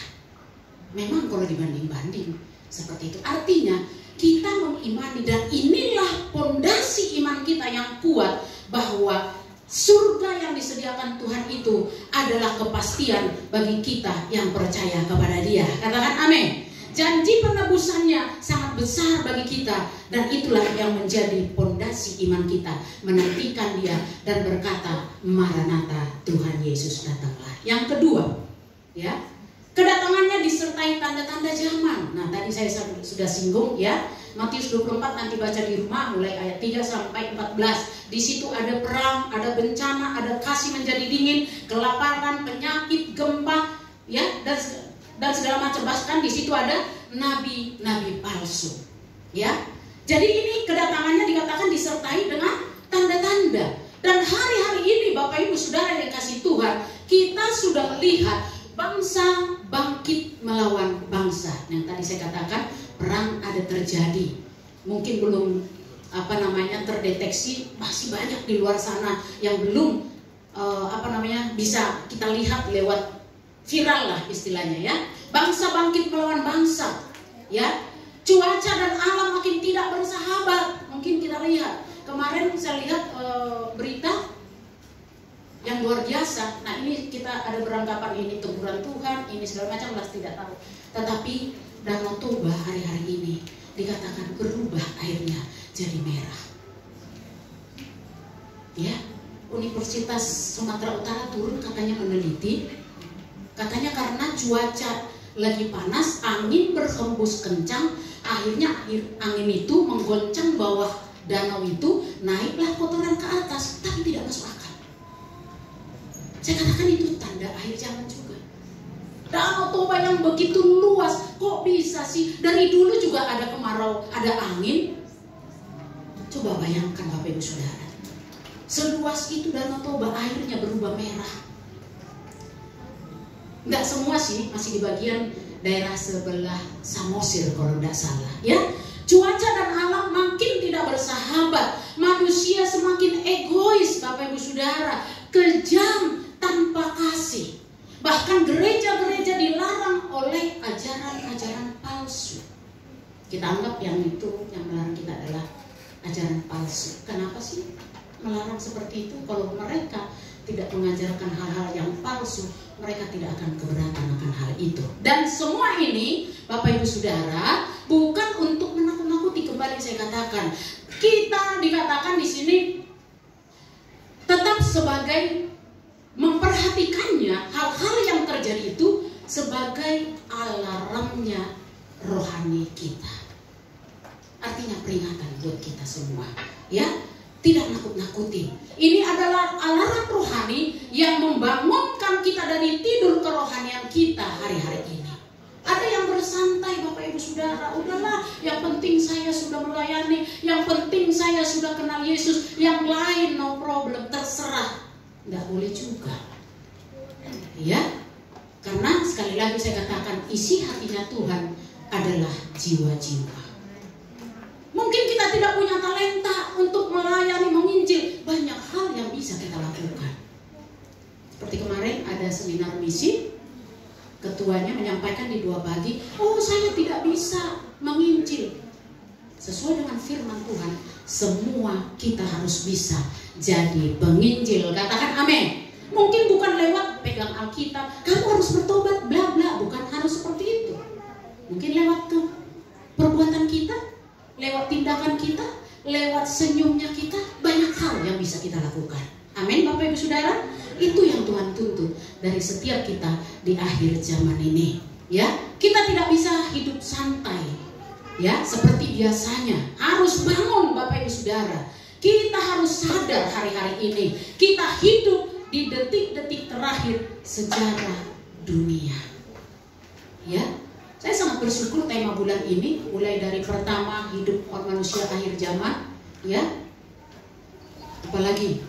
Memang kalau dibanding-banding seperti itu. Artinya kita mengimani dan inilah pondasi iman kita yang kuat bahwa surga yang disediakan Tuhan itu adalah kepastian bagi kita yang percaya kepada Dia. Katakan amin. Janji penebusannya sangat besar bagi kita dan itulah yang menjadi pondasi iman kita, menantikan Dia dan berkata, Maranatha, Tuhan Yesus datanglah. Yang kedua, ya, kedatangannya disertai tanda-tanda zaman. Nah, tadi saya sudah singgung ya, Matius 24 nanti baca di rumah mulai ayat 3 sampai 14. Di situ ada perang, ada bencana, ada kasih menjadi dingin, kelaparan, penyakit, gempa, ya, dan segala macam. Bahkan di situ ada nabi-nabi palsu. Ya. Jadi ini kedatangannya dikatakan disertai dengan tanda-tanda. Dan hari-hari ini Bapak Ibu Saudara yang dikasihi Tuhan, kita sudah melihat bangsa bangkit melawan bangsa. Yang tadi saya katakan perang ada terjadi. Mungkin belum terdeteksi, masih banyak di luar sana yang belum bisa kita lihat lewat viral lah istilahnya ya. Bangsa bangkit melawan bangsa, ya. Cuaca dan alam makin tidak bersahabat. Mungkin kita lihat, kemarin saya lihat berita yang luar biasa. Nah ini kita ada beranggapan ini teguran Tuhan, ini segala macam, lah tidak tahu. Tetapi Danau Toba hari-hari ini dikatakan berubah airnya jadi merah. Ya, Universitas Sumatera Utara turun katanya meneliti, katanya karena cuaca lagi panas, angin berhembus kencang, akhirnya angin itu menggoncang bawah danau itu, naiklah kotoran ke atas, tapi tidak masuk akal. Saya katakan itu tanda akhir zaman juga. Danau Toba yang begitu luas, kok bisa sih? Dari dulu juga ada kemarau, ada angin. Coba bayangkan Bapak Ibu Saudara, seluas itu Danau Toba airnya berubah merah. Enggak semua sih, masih di bagian daerah sebelah Samosir kalau tidak salah. Ya, cuaca dan alam makin tidak bersahabat. Manusia semakin egois, Bapak Ibu Saudara, kejam tanpa kasih. Bahkan gereja-gereja dilarang oleh ajaran-ajaran palsu. Kita anggap yang itu yang melarang kita adalah ajaran palsu. Kenapa sih melarang seperti itu? Kalau mereka tidak mengajarkan hal-hal yang palsu, mereka tidak akan keberatan akan hal itu. Dan semua ini, Bapak Ibu Saudara, bukan untuk menakut-nakuti. Kembali saya katakan, kita dikatakan di sini tetap sebagai memperhatikannya, hal-hal yang terjadi itu sebagai alarmnya rohani kita. Artinya peringatan buat kita semua, ya. Tidak nakut-nakuti. Ini adalah alarm rohani yang membangunkan kita dari tidur kerohanian kita hari-hari ini. Ada yang bersantai, Bapak Ibu Saudara, udahlah, yang penting saya sudah melayani, yang penting saya sudah kenal Yesus, yang lain no problem, terserah. Nggak boleh juga, ya. Karena sekali lagi saya katakan, isi hatinya Tuhan adalah jiwa-jiwa. Mungkin kita tidak punya talenta untuk melayani, menginjil. Banyak hal yang bisa kita lakukan. Seperti kemarin ada seminar misi, ketuanya menyampaikan di 2 pagi, oh saya tidak bisa menginjil. Sesuai dengan firman Tuhan, semua kita harus bisa jadi penginjil. Katakan amin. Mungkin bukan lewat pegang Alkitab, kamu harus bertobat, bla bla, bukan harus seperti itu. Mungkin lewat ke perbuatan kita, lewat tindakan kita, lewat senyumnya kita, banyak hal yang bisa kita lakukan. Amin, Bapak Ibu Saudara. Itu yang Tuhan tuntut dari setiap kita di akhir zaman ini. Ya, kita tidak bisa hidup santai, ya, seperti biasanya. Harus bangun, Bapak Ibu Saudara. Kita harus sadar hari-hari ini kita hidup di detik-detik terakhir sejarah dunia. Ya. Saya sangat bersyukur tema bulan ini, mulai dari pertama hidup orang manusia akhir zaman, ya. Apalagi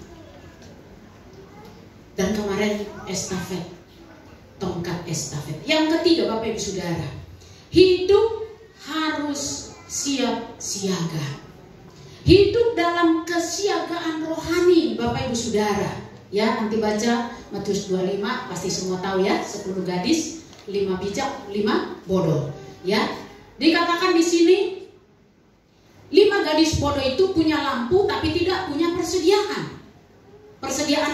dan kemarin estafet, tongkat estafet. Yang ketiga, Bapak Ibu Saudara, hidup harus siap siaga. Hidup dalam kesiagaan rohani, Bapak Ibu Saudara. Ya, nanti baca Matius 25, pasti semua tahu ya, 10 gadis, 5 bijak, 5 bodoh. Ya, dikatakan di sini 5 gadis bodoh itu punya lampu tapi tidak punya persediaan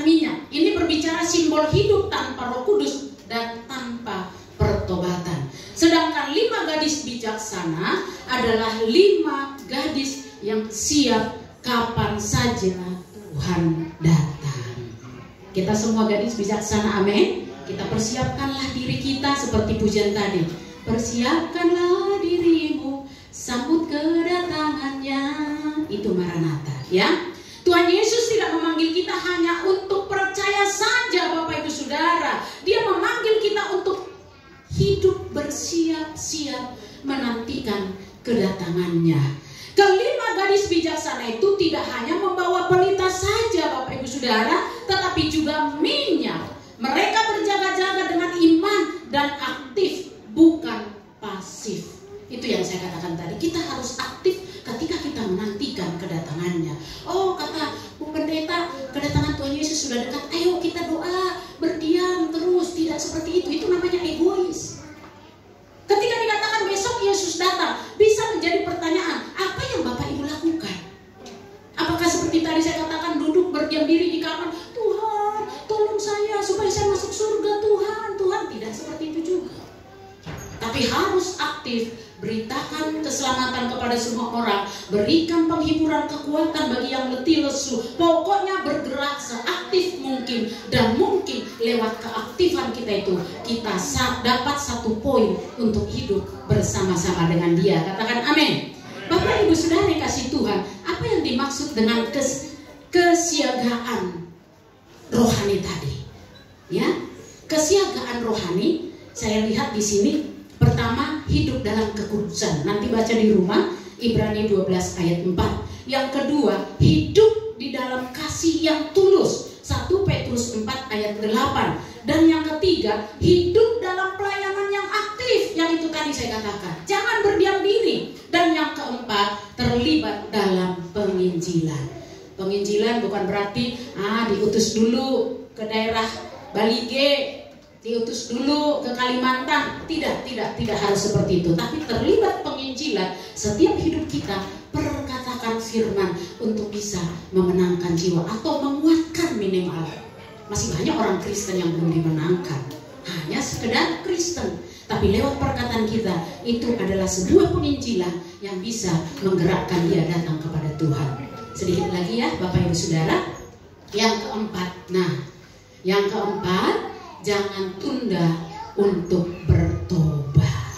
minyak. Ini berbicara simbol hidup tanpa Roh Kudus dan tanpa pertobatan. Sedangkan 5 gadis bijaksana adalah 5 gadis yang siap kapan saja Tuhan datang. Kita semua gadis bijaksana, amin. Kita persiapkanlah diri kita seperti pujian tadi. Persiapkanlah dirimu, sambut kedatangannya. Itu Maranatha, ya. Tuhan Yesus tidak memanggil kita hanya untuk percaya saja, Bapak Ibu Saudara. Dia memanggil kita untuk hidup bersiap-siap menantikan kedatangannya. Kelima gadis bijaksana itu tidak hanya membawa pelita saja, Bapak Ibu Saudara, tetapi juga minyak. Mereka berjaga-jaga dengan iman dan aktif, bukan pasif. Itu yang saya katakan tadi. Kita harus aktif ketika kita menantikan kedatangannya. Oh, kata Bu Pendeta, kedatangan Tuhan Yesus sudah dekat. Ayo kita doa, berdiam terus. Tidak seperti itu. Itu namanya egois. Ketika dikatakan besok Yesus datang, bisa Tapi harus aktif, beritakan keselamatan kepada semua orang, berikan penghiburan kekuatan bagi yang letih lesu. Pokoknya bergerak seaktif mungkin, dan mungkin lewat keaktifan kita itu kita dapat satu poin untuk hidup bersama-sama dengan Dia. Katakan amin. Bapak Ibu Saudara yang kasih Tuhan, apa yang dimaksud dengan kesiagaan rohani tadi? Ya, kesiagaan rohani saya lihat di sini. Pertama, hidup dalam kekudusan. Nanti baca di rumah, Ibrani 12 ayat 4. Yang kedua, hidup di dalam kasih yang tulus. 1 Petrus 4 ayat 8. Dan yang ketiga, hidup dalam pelayanan yang aktif. Yang itu tadi saya katakan, jangan berdiam diri. Dan yang keempat, terlibat dalam penginjilan. Penginjilan bukan berarti diutus dulu ke daerah Bali G, diutus dulu ke Kalimantan. Tidak harus seperti itu. Tapi terlibat penginjilan setiap hidup kita, perkatakan firman untuk bisa memenangkan jiwa atau menguatkan minimal. Masih banyak orang Kristen yang belum dimenangkan, hanya sekedar Kristen. Tapi lewat perkataan kita, itu adalah sebuah penginjilan yang bisa menggerakkan dia datang kepada Tuhan. Sedikit lagi ya Bapak Ibu Saudara. Yang keempat, jangan tunda untuk bertobat.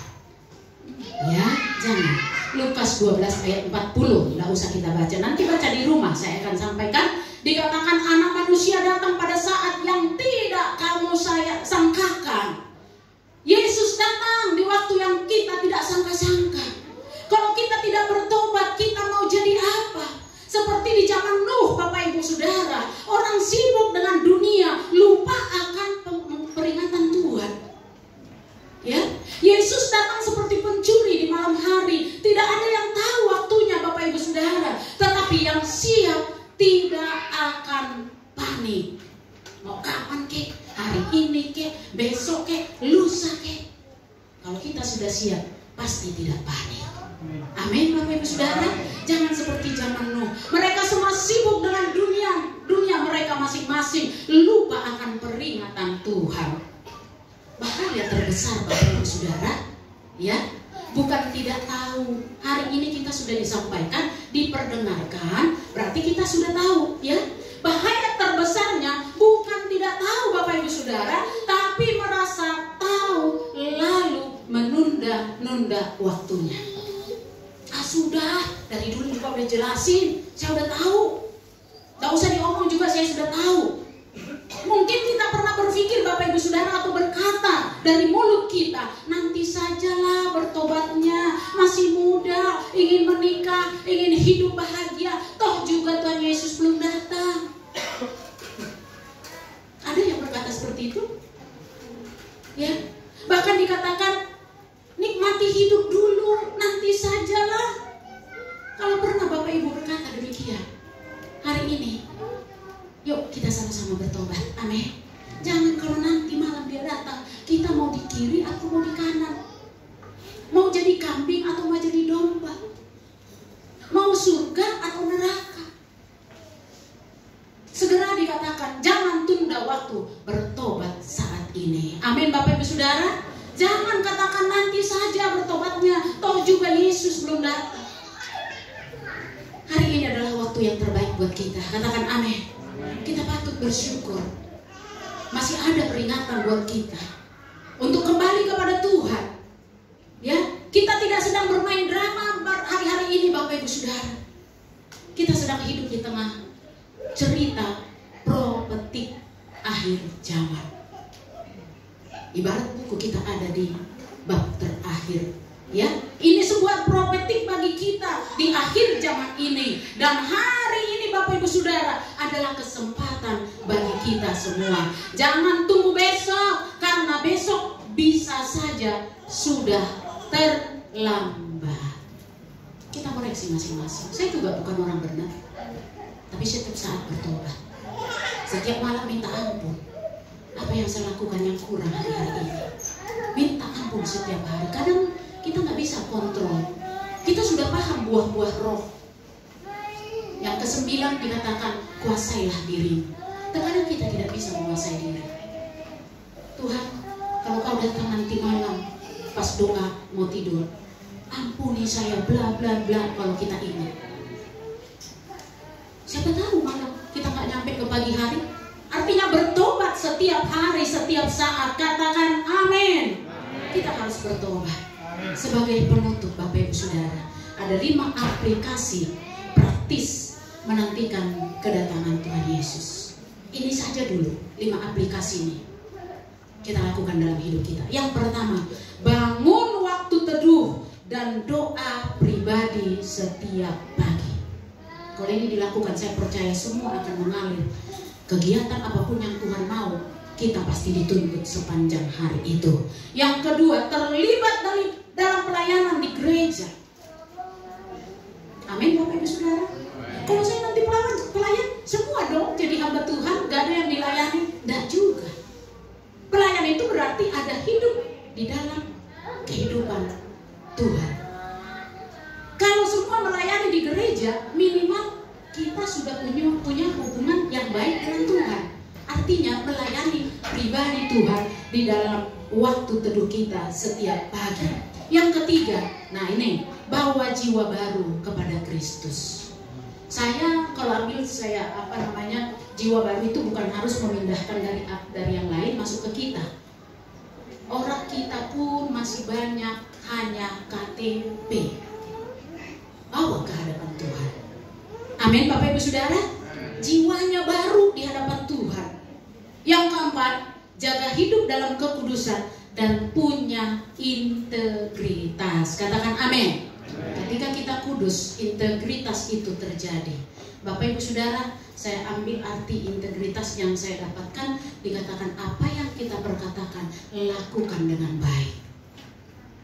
Ya, jangan. Lukas 12 ayat 40, tidak usah kita baca. Nanti baca di rumah, saya akan sampaikan. Dikatakan anak manusia datang pada saat yang tidak kamu sangkakan. Yesus datang di waktu yang kita tidak sangka-sangka. Kalau kita tidak bertobat, kita mau jadi apa? Seperti di zaman Nuh, Bapak Ibu Saudara, orang sibuk dengan dunia, lupa akan peringatan Tuhan. Ya, Yesus datang seperti pencuri di malam hari. Tidak ada yang tahu waktunya, Bapak Ibu Saudara. Tetapi yang siap tidak akan panik. Mau kapan kek? Hari ini kek? Besok kek? Lusa kek? Kalau kita sudah siap, pasti tidak panik. Amin Bapak Ibu Saudara. Jangan seperti zaman Nuh. Mereka semua sibuk dengan dunia mereka masing-masing, lupa akan peringatan Tuhan. Bahaya terbesar Bapak Ibu Saudara, ya, bukan tidak tahu. Hari ini kita sudah disampaikan, diperdengarkan, berarti kita sudah tahu, ya. Bahaya terbesarnya bukan tidak tahu Bapak Ibu Saudara, tapi merasa tahu lalu menunda waktunya. Sudah, dari dulu juga udah jelasin, saya udah tahu. Gak usah diomong juga, saya sudah tahu. Mungkin kita pernah berpikir Bapak Ibu Saudara atau berkata dari mulut kita, nanti sajalah bertobatnya, masih muda, ingin menikah, ingin hidup bahagia, toh juga Tuhan Yesus belum datang. Ada yang berkata seperti itu? Ya, bahkan dikatakan nikmati hidup dulu, nanti sajalah. Kalau pernah Bapak Ibu berkata demikian, hari ini yuk kita sama-sama bertobat. Amin. Jangan kalau nanti malam dia datang, kita mau di kiri atau mau di kanan, mau jadi kambing atau mau jadi domba, mau surga atau neraka. Segera dikatakan, jangan tunda waktu, bertobat saat ini. Amin Bapak Ibu Saudara. Jangan katakan nanti saja bertobatnya, toh juga Yesus belum datang. Hari ini adalah waktu yang terbaik buat kita. Katakan amin. Kita patut bersyukur. Masih ada peringatan buat kita untuk kembali kepada Tuhan. Ya, kita tidak sedang bermain drama hari-hari ini Bapak Ibu Saudara. Kita sedang hidup di tengah cerita profetik akhir zaman. Ibarat buku kita ada di bab terakhir. Ya, ini sebuah profetik bagi kita di akhir zaman ini. Dan hari ini Bapak Ibu Saudara adalah kesempatan bagi kita semua. Jangan tunggu besok, karena besok bisa saja sudah terlambat. Kita koreksi masing-masing. Saya juga bukan orang benar, tapi setiap saat bertobat. Setiap malam minta ampun. Apa yang saya lakukan yang kurang hari-hari ini, minta ampun setiap hari. Kadang kita nggak bisa kontrol. Kita sudah paham buah-buah roh. Yang ke-9 dikatakan, kuasailah dirimu. Terkadang kita tidak bisa menguasai diri. Tuhan, kalau kau datang nanti malam pas doa mau tidur, ampuni saya bla bla bla, kalau kita ingat. Siapa tahu malah kita nggak nyampe ke pagi hari. Artinya bertobat setiap hari, setiap saat. Katakan amin. Kita harus bertobat. Sebagai penutup Bapak Ibu Saudara, ada 5 aplikasi praktis menantikan kedatangan Tuhan Yesus. Ini saja dulu 5 aplikasi ini kita lakukan dalam hidup kita. Yang pertama, bangun waktu teduh dan doa pribadi setiap pagi. Kalau ini dilakukan, saya percaya semua akan mengalir. Kegiatan apapun yang Tuhan mau, kita pasti dituntut sepanjang hari itu. Yang kedua, terlibat dalam pelayanan di gereja. Amin Bapak Ibu Saudara. Kalau saya nanti pelayan, semua dong jadi hamba Tuhan, gak ada yang dilayani. Tidak juga. Pelayan itu berarti ada hidup di dalam kehidupan Tuhan. Kalau semua melayani di gereja, minimal kita sudah punya hubungan yang baik dengan Tuhan. Artinya melayani pribadi Tuhan di dalam waktu teduh kita setiap pagi. Yang ketiga, nah ini, bawa jiwa baru kepada Kristus. Saya kalau ambil jiwa baru itu bukan harus memindahkan dari yang lain masuk ke kita. Orang kita pun masih banyak hanya KTP. Bawa ke hadapan Tuhan. Amin Bapak Ibu Saudara. Jiwanya baru di hadapan Tuhan. Yang keempat, jaga hidup dalam kekudusan dan punya integritas. Katakan amin. Ketika kita kudus, integritas itu terjadi. Bapak Ibu Saudara, saya ambil arti integritas yang saya dapatkan, dikatakan apa yang kita perkatakan, lakukan dengan baik.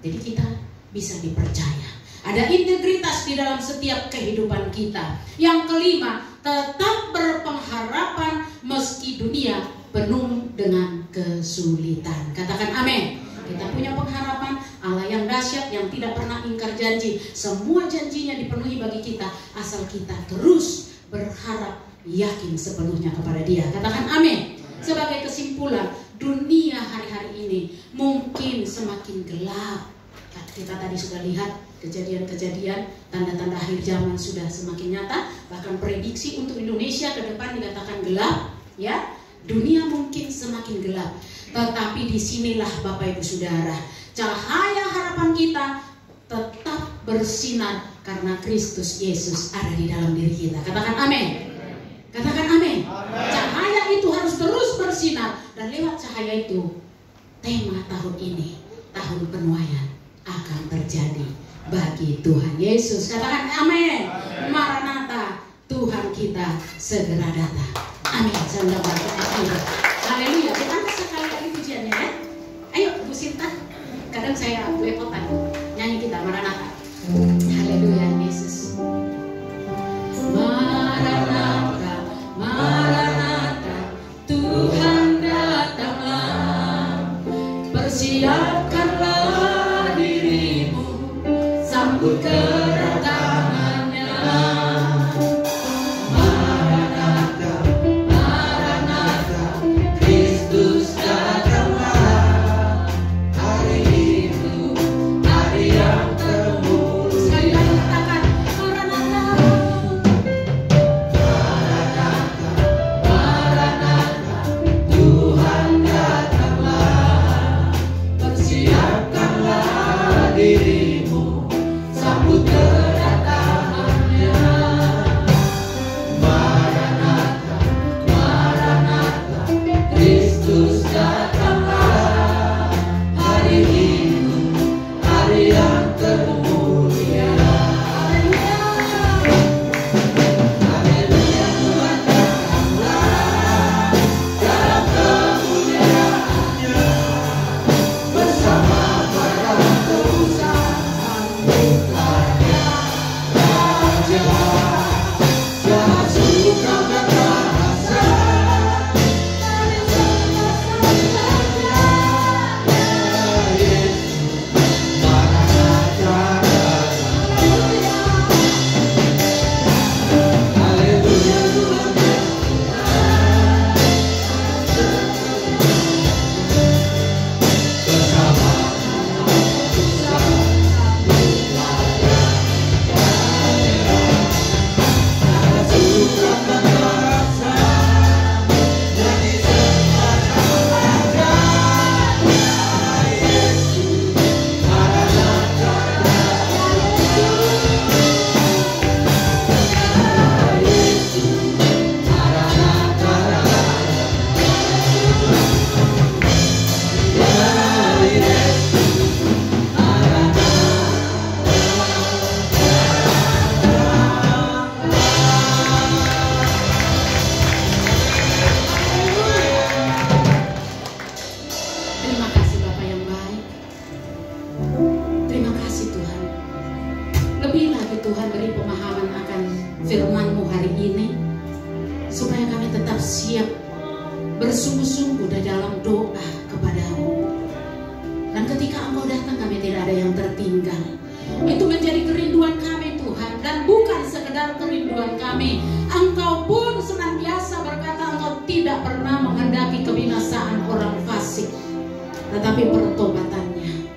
Jadi kita bisa dipercaya. Ada integritas di dalam setiap kehidupan kita. Yang kelima, tetap berpengharapan meski dunia penuh dengan kesulitan. Katakan amin. Kita punya pengharapan Allah yang dahsyat, yang tidak pernah ingkar janji. Semua janjinya dipenuhi bagi kita, asal kita terus berharap, yakin sepenuhnya kepada Dia. Katakan amin. Sebagai kesimpulan, dunia hari-hari ini mungkin semakin gelap. Kita tadi sudah lihat kejadian-kejadian, tanda-tanda akhir zaman sudah semakin nyata. Bahkan prediksi untuk Indonesia ke depan dikatakan gelap, ya. Dunia mungkin semakin gelap. Tetapi disinilah Bapak Ibu Saudara, cahaya harapan kita tetap bersinar karena Kristus Yesus ada di dalam diri kita. Katakan amin. Katakan amin. Cahaya itu harus terus bersinar, dan lewat cahaya itu tema tahun ini, tahun penuaian, akan terjadi bagi Tuhan Yesus. Katakan amin. Maranatha, Tuhan kita segera datang. Amin. Haleluya. Kita angkat sekali lagi pujiannya ya. Ayo Bu Sinta. Kadang saya lepotan nyanyi kita Maranatha. Haleluya Yesus. Maranatha, Maranatha, Tuhan datanglah. Persiapkanlah dirimu, sambut kedatangannya. Maranatha, Maranatha, Kristus datanglah. Hari itu, hari yang termulu. Sekali lagi katakan Maranatha, Maranatha, Maranatha, Tuhan datanglah. Persiapkanlah dirimu, sambut bersungguh-sungguh di dalam doa kepadamu. Dan ketika Engkau datang, kami tidak ada yang tertinggal. Itu menjadi kerinduan kami Tuhan. Dan bukan sekedar kerinduan kami, Engkau pun senantiasa berkata Engkau tidak pernah menghendaki kebinasaan orang fasik, tetapi pertobatannya.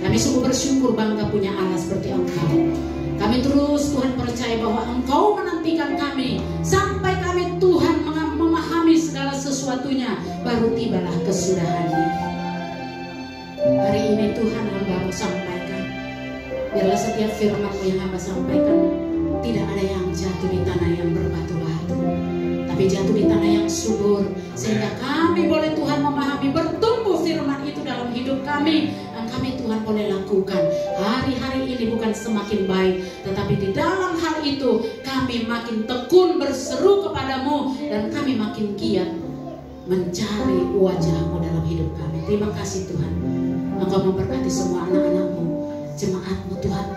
Kami sungguh bersyukur bangga punya Allah seperti Engkau. Kami terus Tuhan percaya bahwa Engkau menantikan kami sampai kami Tuhan memahami segala sesuatunya, baru tibalah kesudahannya. Hari ini Tuhan hamba-Mu sampaikan, biarlah setiap firman-Mu yang hamba sampaikan tidak ada yang jatuh di tanah yang berbatu-batu, tapi jatuh di tanah yang subur, sehingga kami boleh Tuhan memahami, bertumbuh firman itu dalam hidup kami, dan kami Tuhan boleh lakukan hari-hari ini bukan semakin baik, tetapi di dalam hal itu kami makin tekun berseru kepadamu, dan kami makin giat mencari wajah-Mu dalam hidup kami. Terima kasih Tuhan, Engkau memberkati semua anak-anak-Mu, jemaat-Mu Tuhan.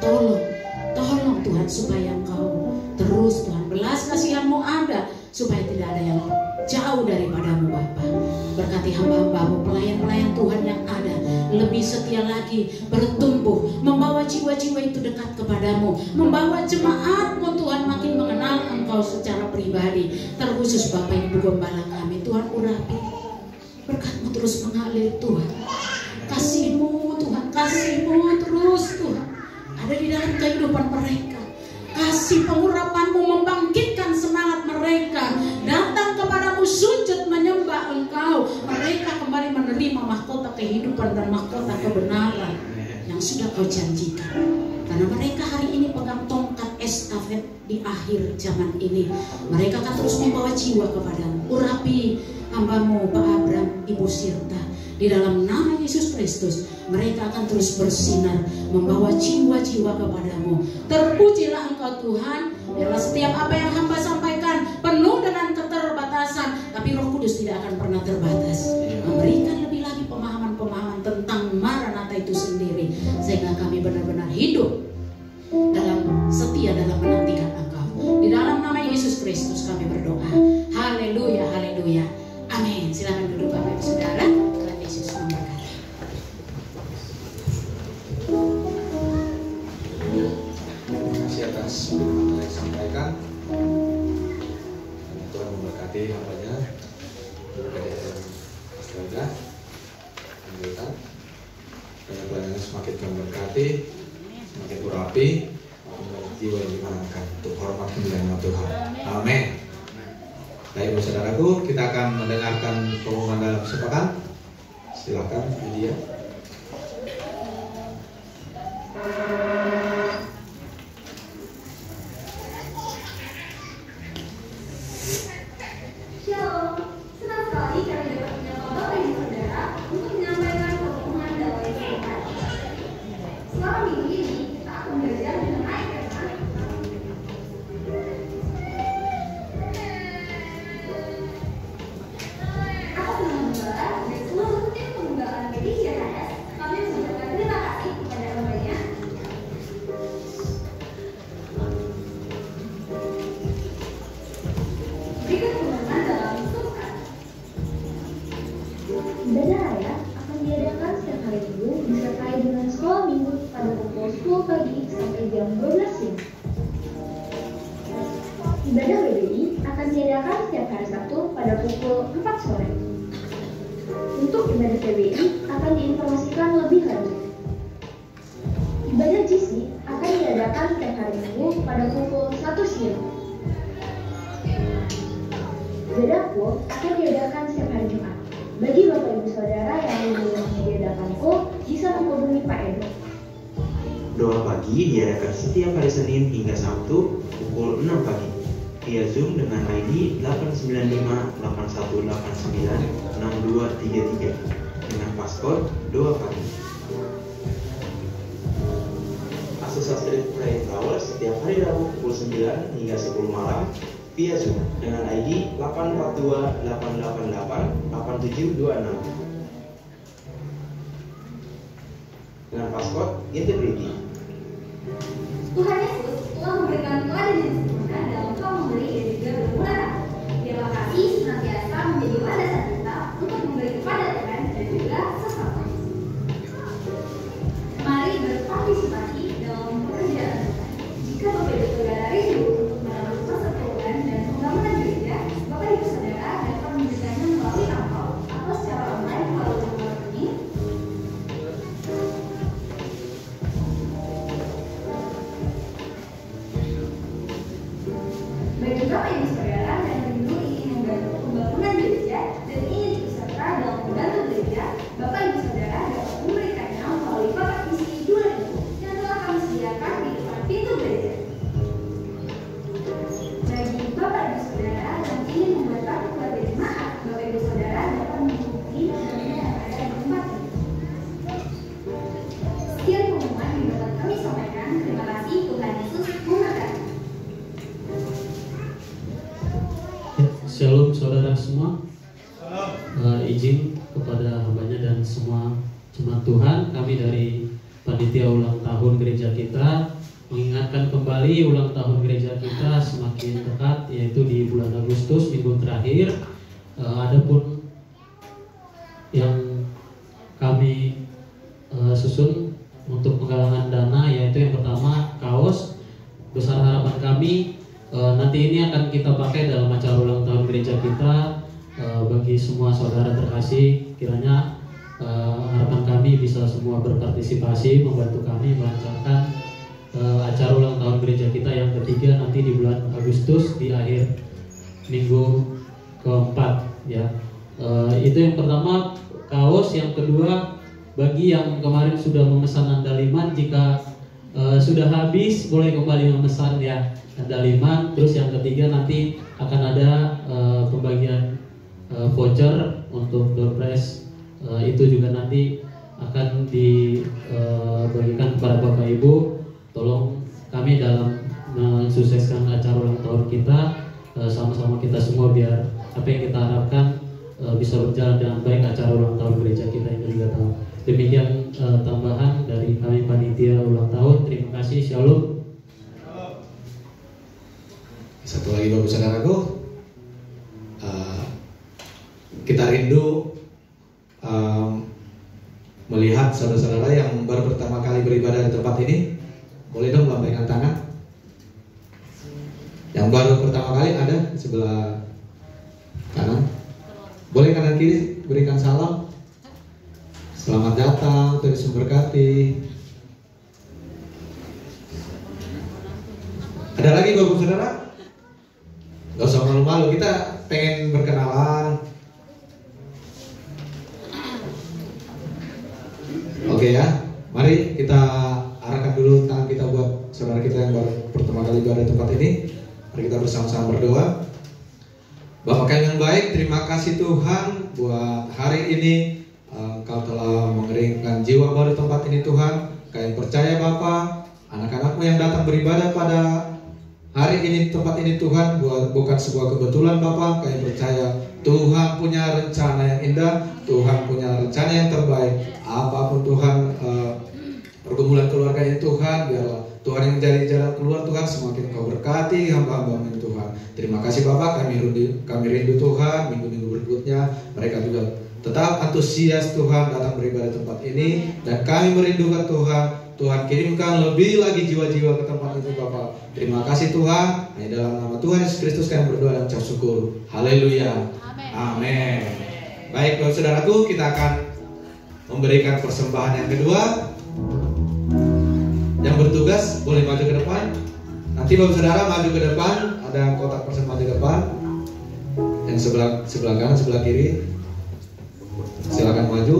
Tolong Tuhan supaya Engkau terus Tuhan belas kasihan-Mu ada, supaya tidak ada yang jauh daripadamu Bapa. Berkati hamba-hamba-Mu, pelayan-pelayan Tuhan yang ada, lebih setia lagi, bertumbuh, membawa jiwa-jiwa itu dekat kepadamu, membawa jemaat-Mu Tuhan makin mengenal Engkau secara pribadi. Terkhusus Bapa Ibu Gembala kami, Tuhan urapi, berkat-Mu terus mengalir Tuhan, kasih-Mu Tuhan, kasih-Mu terus Tuhan ada di dalam kehidupan mereka. Kasih pengurapan-Mu membangkitkan semangat mereka, datang kepadamu sujud menyembah Engkau. Mereka kembali menerima mahkota kehidupan dan mahkota kebenaran yang sudah Kau janjikan. Karena mereka hari ini pegang tongkat estafet di akhir zaman ini. Mereka akan terus membawa jiwa kepadamu. Urapi hamba-Mu Pak Abram, Ibu Sirta, di dalam nama Yesus Kristus, mereka akan terus bersinar, membawa jiwa-jiwa kepadamu. Terpujilah Engkau Tuhan. Biarlah setiap apa yang hamba sampaikan penuh dengan keterbatasan, tapi Roh Kudus tidak akan pernah terbatas, memberikan lebih lagi pemahaman-pemahaman tentang Maranatha itu sendiri, sehingga kami benar-benar hidup dalam setia dalam menantikan Engkau. Di dalam nama Yesus Kristus kami berdoa. Haleluya, haleluya, amin. Silakan duduk Bapak Ibu Saudara. Yesus memberkati. Terima kasih atas firman yang disampaikan. Dan Tuhan memberkati hambanya. Berkaitan Astaga, anggota, dan pelayanan semakin memberkati, semakin urapi, membuat jiwa yang dimenangkan untuk hormat kemuliaan Tuhan. Amin. Baik, saudaraku, kita akan mendengarkan pengumuman dalam sepekan. Silakan Lydia. Shalom, senang sekali kami dapat menyapa Bapak Ibu Saudara untuk menyampaikan pengumuman dalam sepekan. Selama minggu ini kita akan belajar mengenai tema atas nama Gembala dan seluruh tim penggembalaan PDIC HDS, kami mengucapkan terima kasih kepada hambanya. Berikut pengumuman dalam sepekan. Ibadah raya akan diadakan setiap hari Minggu disertai dengan sekolah minggu pada pukul 10 pagi sampai jam 12 siang. Ibadah WBI akan diadakan setiap hari Sabtu pada pukul 4 sore. Untuk ibadah PBI akan diinformasikan lebih lanjut. Ibadah GC akan diadakan setiap hari Minggu pada pukul 1 siang. Ibadah PUL akan diadakan setiap hari Jumat. Bagi Bapak Ibu Saudara yang belum menyediakan PUL, bisa menghubungi Pak Edo. Doa pagi diadakan setiap hari Senin hingga Sabtu pukul 6 pagi via Zoom dengan ID 895-8189-6233 dengan passcode doa pagi. Asusa Street Prayer Tower setiap hari Rabu pukul 9 hingga 10 malam via Zoom dengan ID 842-888-8726 dengan passcode Integrity. Tuhan Yesus telah memberikan teladan yang sempurna dalam Engkau memberi dan juga bermurah hati. Terima kasih senantiasa menjadi landasan kita saudara semua. Izin kepada hambanya dan semua jemaat Tuhan, kami dari panitia ulang tahun gereja kita mengingatkan kembali ulang tahun gereja kita semakin dekat, yaitu di bulan Agustus minggu terakhir. Adapun yang kami susun untuk penggalangan dana, yaitu yang pertama kaos. Besar harapan kami nanti ini akan kita pakai dalam acara ulang tahun gereja kita. Bagi semua saudara terkasih, kiranya harapan kami bisa semua berpartisipasi membantu kami melancarkan acara ulang tahun gereja kita yang ketiga nanti di bulan Agustus di akhir minggu keempat ya. Itu yang pertama kaos. Yang kedua, bagi yang kemarin sudah memesan andaliman, jika sudah habis boleh kembali memesan ya andaliman. Terus yang ketiga nanti akan ada pembagian voucher untuk door prize. Itu juga nanti akan dibagikan kepada Bapak Ibu. Tolong kami dalam mensukseskan acara ulang tahun kita, sama-sama kita semua biar apa yang kita harapkan bisa berjalan dengan baik acara ulang tahun gereja kita yang ke-3 tahun. Demikian tambahan dari kami panitia ulang tahun. Terima kasih. Shalom. Satu lagi Bapak Saudaraku, kita rindu melihat saudara-saudara yang baru pertama kali beribadah di tempat ini. Boleh dong lambaikan tangan. Yang baru pertama kali ada di sebelah kanan. Boleh kanan kiri berikan salam. Selamat datang, Tuhan Yesus memberkati. Ada lagi Bapak Saudara? Gak usah malu-malu, kita pengen berkenalan. Oke ya, mari kita arahkan dulu tangan kita buat saudara kita yang baru pertama kali berada di tempat ini. Mari kita bersama-sama berdoa. Bapa kami yang baik, terima kasih Tuhan buat hari ini. Kau telah mengeringkan jiwa baru di tempat ini Tuhan. Kami percaya Bapa, anak-anakmu yang datang beribadah pada hari ini di tempat ini Tuhan bukan sebuah kebetulan Bapa. Kami percaya Tuhan punya rencana yang indah, Tuhan punya rencana yang terbaik. Apapun Tuhan pergumulan keluarga ini Tuhan, biarlah Tuhan yang menjadi jalan keluar Tuhan. Semakin Kau berkati hamba-hamba ini Tuhan. Terima kasih Bapak, kami rindu Tuhan. Minggu-minggu berikutnya mereka juga tetap antusias Tuhan datang beribadah di tempat ini. Dan kami merindukan Tuhan kirimkan lebih lagi jiwa-jiwa ke tempat itu Bapak. Terima kasih Tuhan. Hanya dalam nama Tuhan Yesus Kristus kami berdoa dan ucap syukur. Haleluya. Amin. Baik Bapak Saudaraku, kita akan memberikan persembahan yang kedua. Yang bertugas boleh maju ke depan. Nanti Bapak Saudara maju ke depan, ada kotak persembahan di depan. Yang sebelah kanan, sebelah kiri. Silakan maju.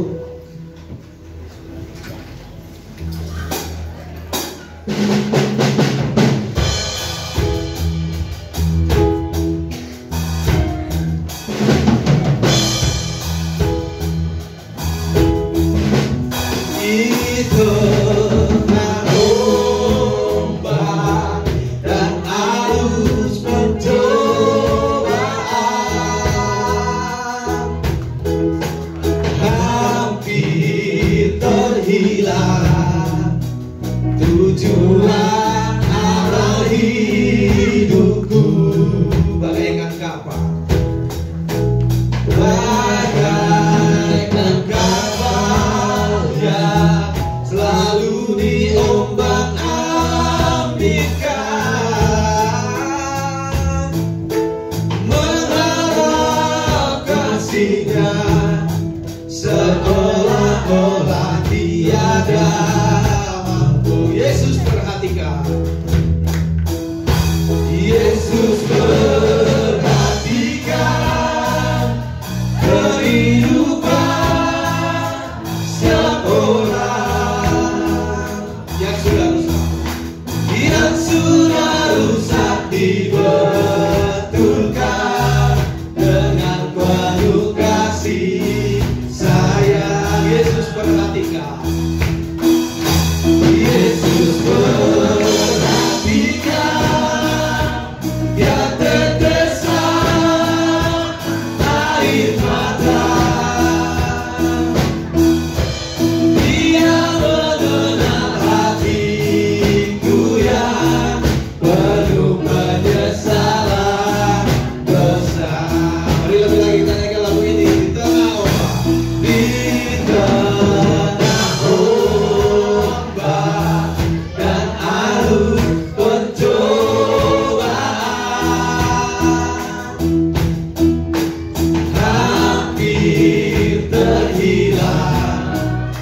hampir terhilang.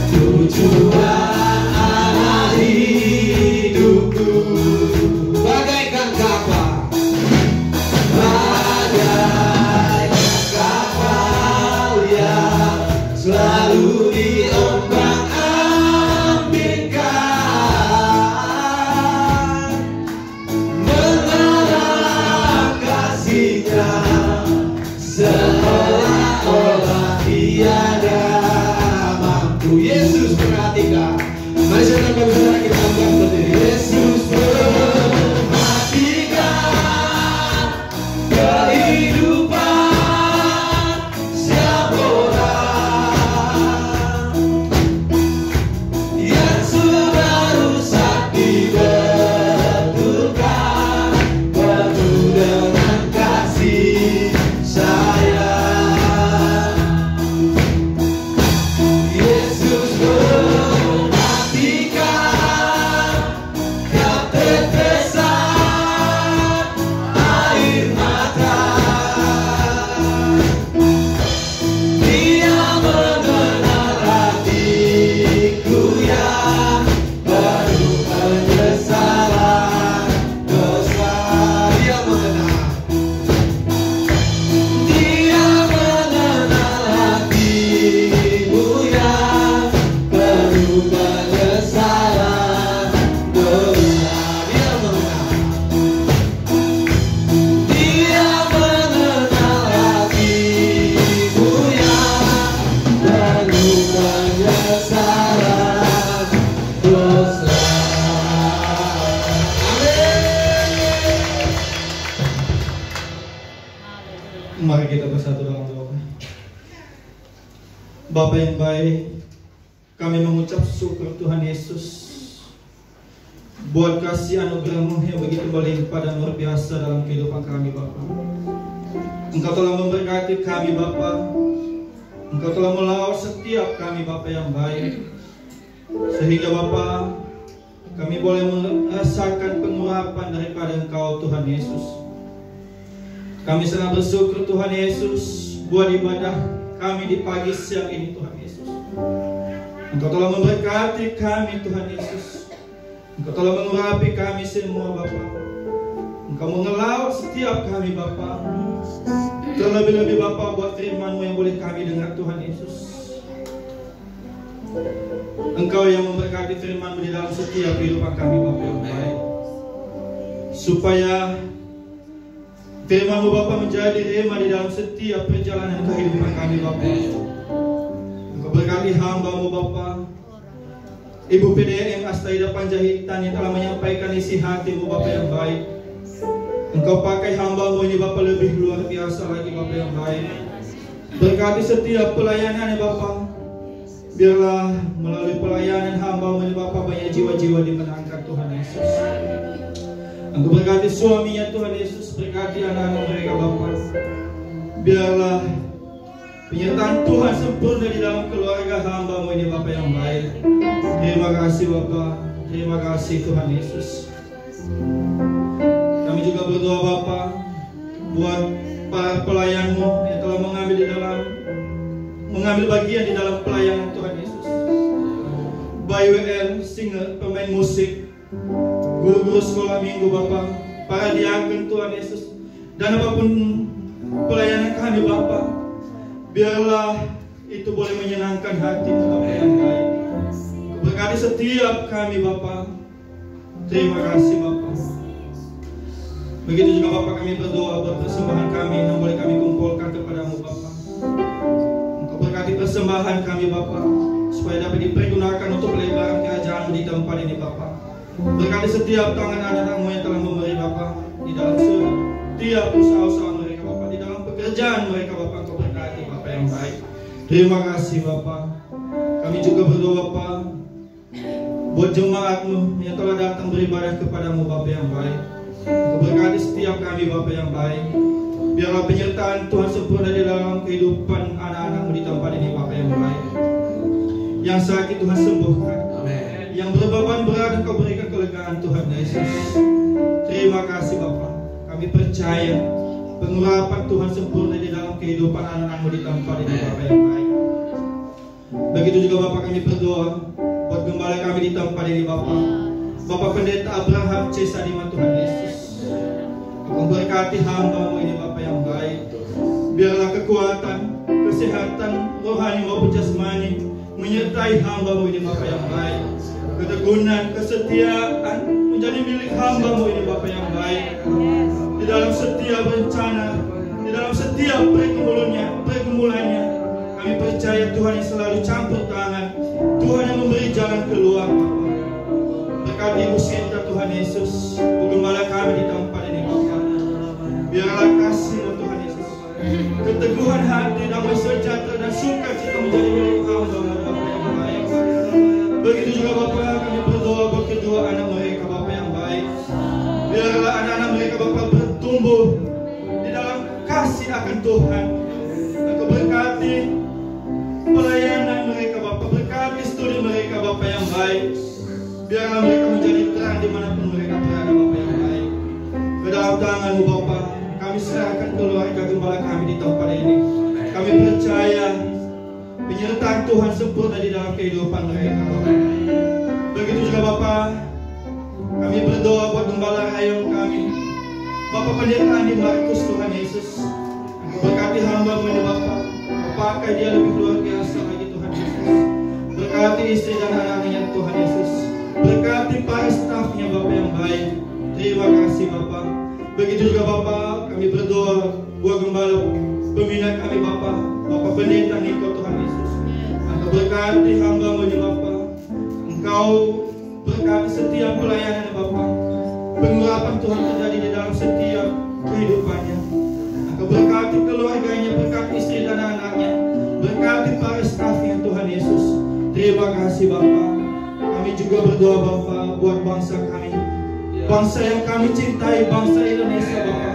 Tujuan arah hidupku bagaikan kapal, bagaikan kapal yang selalu diombang-ambingkan, mengarah kasihnya seolah-olah tiada mampu. Yesus perhatikan. Mari saudara-saudara kita angkat berdiri. Yesus perhatikan kehidupan setiap orang yang sudah rusak dibetulkan, penuh dengan kasih sayang. Yesus perhatikan ketetesan air mata. Dia mengenal hatiku yang penuh penyesalan dosa. Dia mengenal. Dia mengenal hatimu yang penuh penyesalan dosa. Dia mengenal. Dia mengenal hatimu yang penuh penyesalan dosa. Mari kita bersatu dalam doa. Bapa yang baik, kami mengucap syukur Tuhan Yesus buat kasih anugerah-Mu yang begitu berlimpah dan luar biasa dalam kehidupan kami, Bapa. Engkau telah memberkati kami, Bapa. Engkau telah melawat setiap kami, Bapa yang baik, sehingga Bapa kami boleh merasakan pengurapan daripada Engkau, Tuhan Yesus. Kami sangat bersyukur Tuhan Yesus buat ibadah kami di pagi siang ini, Tuhan Yesus. Engkau telah memberkati kami, Tuhan Yesus. Engkau telah mengurapi kami semua, Bapa. Engkau mengelawat setiap kami, Bapa. Terlebih-lebih Bapa buat firman-Mu yang boleh kami dengar, Tuhan Yesus. Engkau yang memberkati firman-Mu di dalam setiap kehidupan kami, Bapa yang baik, supaya firman-Mu Bapa menjadi rema di dalam setiap perjalanan kehidupan kami, Bapa. Engkau berkati hamba-Mu Bapa, Ibu PDM Astaida Panjaitan yang telah menyampaikan isi hati-Mu Bapa yang baik. Engkau pakai hamba-Mu ini Bapa lebih luar biasa lagi, Bapa yang baik. Berkati setiap pelayanan ya Bapa. Biarlah melalui pelayanan hamba-Mu ini Bapa banyak jiwa-jiwa dimenangkan, Tuhan Yesus. Engkau berkati suaminya, Tuhan Yesus. Berkati anak-anak mereka, Bapa. Biarlah penyertaan Tuhan sempurna di dalam keluarga hamba-Mu ini, Bapa yang baik. Terima kasih, Bapa. Terima kasih, Tuhan Yesus. Kami juga berdoa, Bapa, buat para pelayan-Mu yang telah mengambil bagian di dalam pelayanan, Tuhan Yesus. Bayi WL, singer, pemain musik, guru-guru sekolah minggu, Bapa, para diaken, Tuhan Yesus, dan apapun pelayanan kami, Bapa, biarlah itu boleh menyenangkan hati-Mu, Bapa yang baik. Berkati setiap kami, Bapa. Terima kasih, Bapa. Begitu juga Bapa kami berdoa buat persembahan kami yang boleh kami kumpulkan kepada-Mu, Bapa. Engkau berkati persembahan kami, Bapa, supaya dapat dipergunakan untuk pelebaran kerajaan-Mu di tempat ini, Bapa. Berkati setiap tangan anak-anak-Mu yang telah memberi, Bapa, di dalam setiap usaha-usaha mereka, Bapa, di dalam pekerjaan mereka, Bapa. Engkau berkati, Bapa yang baik. Terima kasih, Bapa. Kami juga berdoa, Bapa, buat jemaat-Mu yang telah datang beribadah kepada-Mu, Bapa yang baik. Engkau berkati setiap kami, Bapa yang baik. Biarlah penyertaan Tuhan sempurna di dalam kehidupan anak-anak-Mu di tempat ini, Bapa yang baik. Yang sakit Tuhan sembuhkan. Amin. Yang berbeban berat Engkau berikan kelegaan, Tuhan Yesus. Terima kasih, Bapa. Kami percaya pengurapan Tuhan sempurna di dalam kehidupan anak-anak-Mu di tempat ini Bapa yang baik. Begitu juga Bapa kami berdoa buat gembala kami di tempat ini Bapa, Bapak Pendeta Abraham C. Sadiman Tuhan Yesus. Memberkati hamba-Mu ini Bapa yang baik. Biarlah kekuatan, kesehatan rohani maupun jasmani menyertai hamba-Mu ini Bapa yang baik. Ketekunan, kesetiaan menjadi milik hamba-Mu ini Bapa yang baik. Di dalam setiap rencana, di dalam setiap pergumulannya, kami percaya Tuhan yang selalu campur tangan, Tuhan yang memberi jalan keluar. Berkati Ibu Sinta Tuhan Yesus, penggembala kami di tempat ini Bapa. Biarlah kasih-Mu Tuhan Yesus, keteguhan hati, damai sejahtera dan sukacita menjadi milik hamba-Mu Bapa yang baik. Begitu juga Bapa kami berdoa buat kedua anak mereka Bapa yang baik. Biarlah anak-anak mereka Bapa bertumbuh di dalam kasih akan Tuhan. Engkau berkati pelayanan mereka Bapa, berkati studi mereka Bapa yang baik. Biarlah mereka menjadi terang dimanapun mereka berada Bapa yang baik. Ke dalam tangan-Mu Bapa, kami serahkan keluarga gembala kami di tempat ini. Kami percaya penyertaan Tuhan sempurna di dalam kehidupan mereka Bapa. Begitu juga Bapa, kami berdoa buat gembala rayon kami, Bapak Pendeta Andi Markus Tuhan Yesus. Berkati hamba-Mu ini Bapa, pakai dia lebih luar biasa lagi Tuhan Yesus. Berkati istri dan anak-anaknya Tuhan Yesus. Berkati para stafnya Bapa yang baik. Terima kasih Bapa. Begitu juga Bapa, kami berdoa buat gembala pembina kami Bapa, Bapak Pendeta Niko Tuhan Yesus. Engkau berkati hamba-Mu ini Bapa. Engkau berkati setiap pelayanan Bapa. Pengurapan Tuhan terjadi di dalam setiap kehidupannya. Engkau berkati keluarganya, berkati istri dan anak-anaknya, berkati para stafnya Tuhan Yesus. Terima kasih Bapa. Kami juga berdoa Bapa buat bangsa kami, bangsa yang kami cintai, bangsa Indonesia Bapa.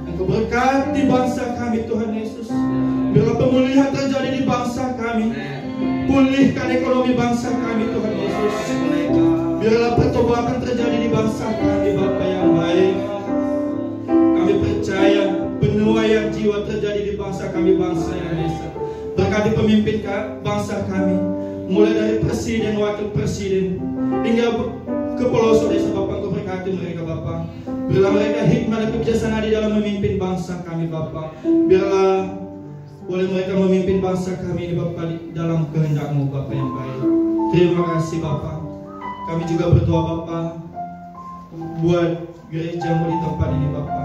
Engkau berkati bangsa kami Tuhan Yesus. Biarlah pemulihan terjadi di bangsa kami. Pulihkan ekonomi bangsa kami Tuhan Yesus. Biarlah pertobatan terjadi di bangsa kami Bapa yang baik. Kami percaya penuaian jiwa terjadi di bangsa kami, bangsa Indonesia. Berkati pemimpin bangsa kami, mulai dari presiden, wakil presiden, hingga ke pelosok desa Bapa. Engkau berkati mereka Bapa. Biarlah mereka hikmah dan kebijaksanaan di dalam memimpin bangsa kami Bapa. Biarlah boleh mereka memimpin bangsa kami ini Bapa di dalam kehendak-Mu Bapa yang baik. Terima kasih Bapa. Kami juga berdoa Bapa buat gereja-Mu di tempat ini Bapa.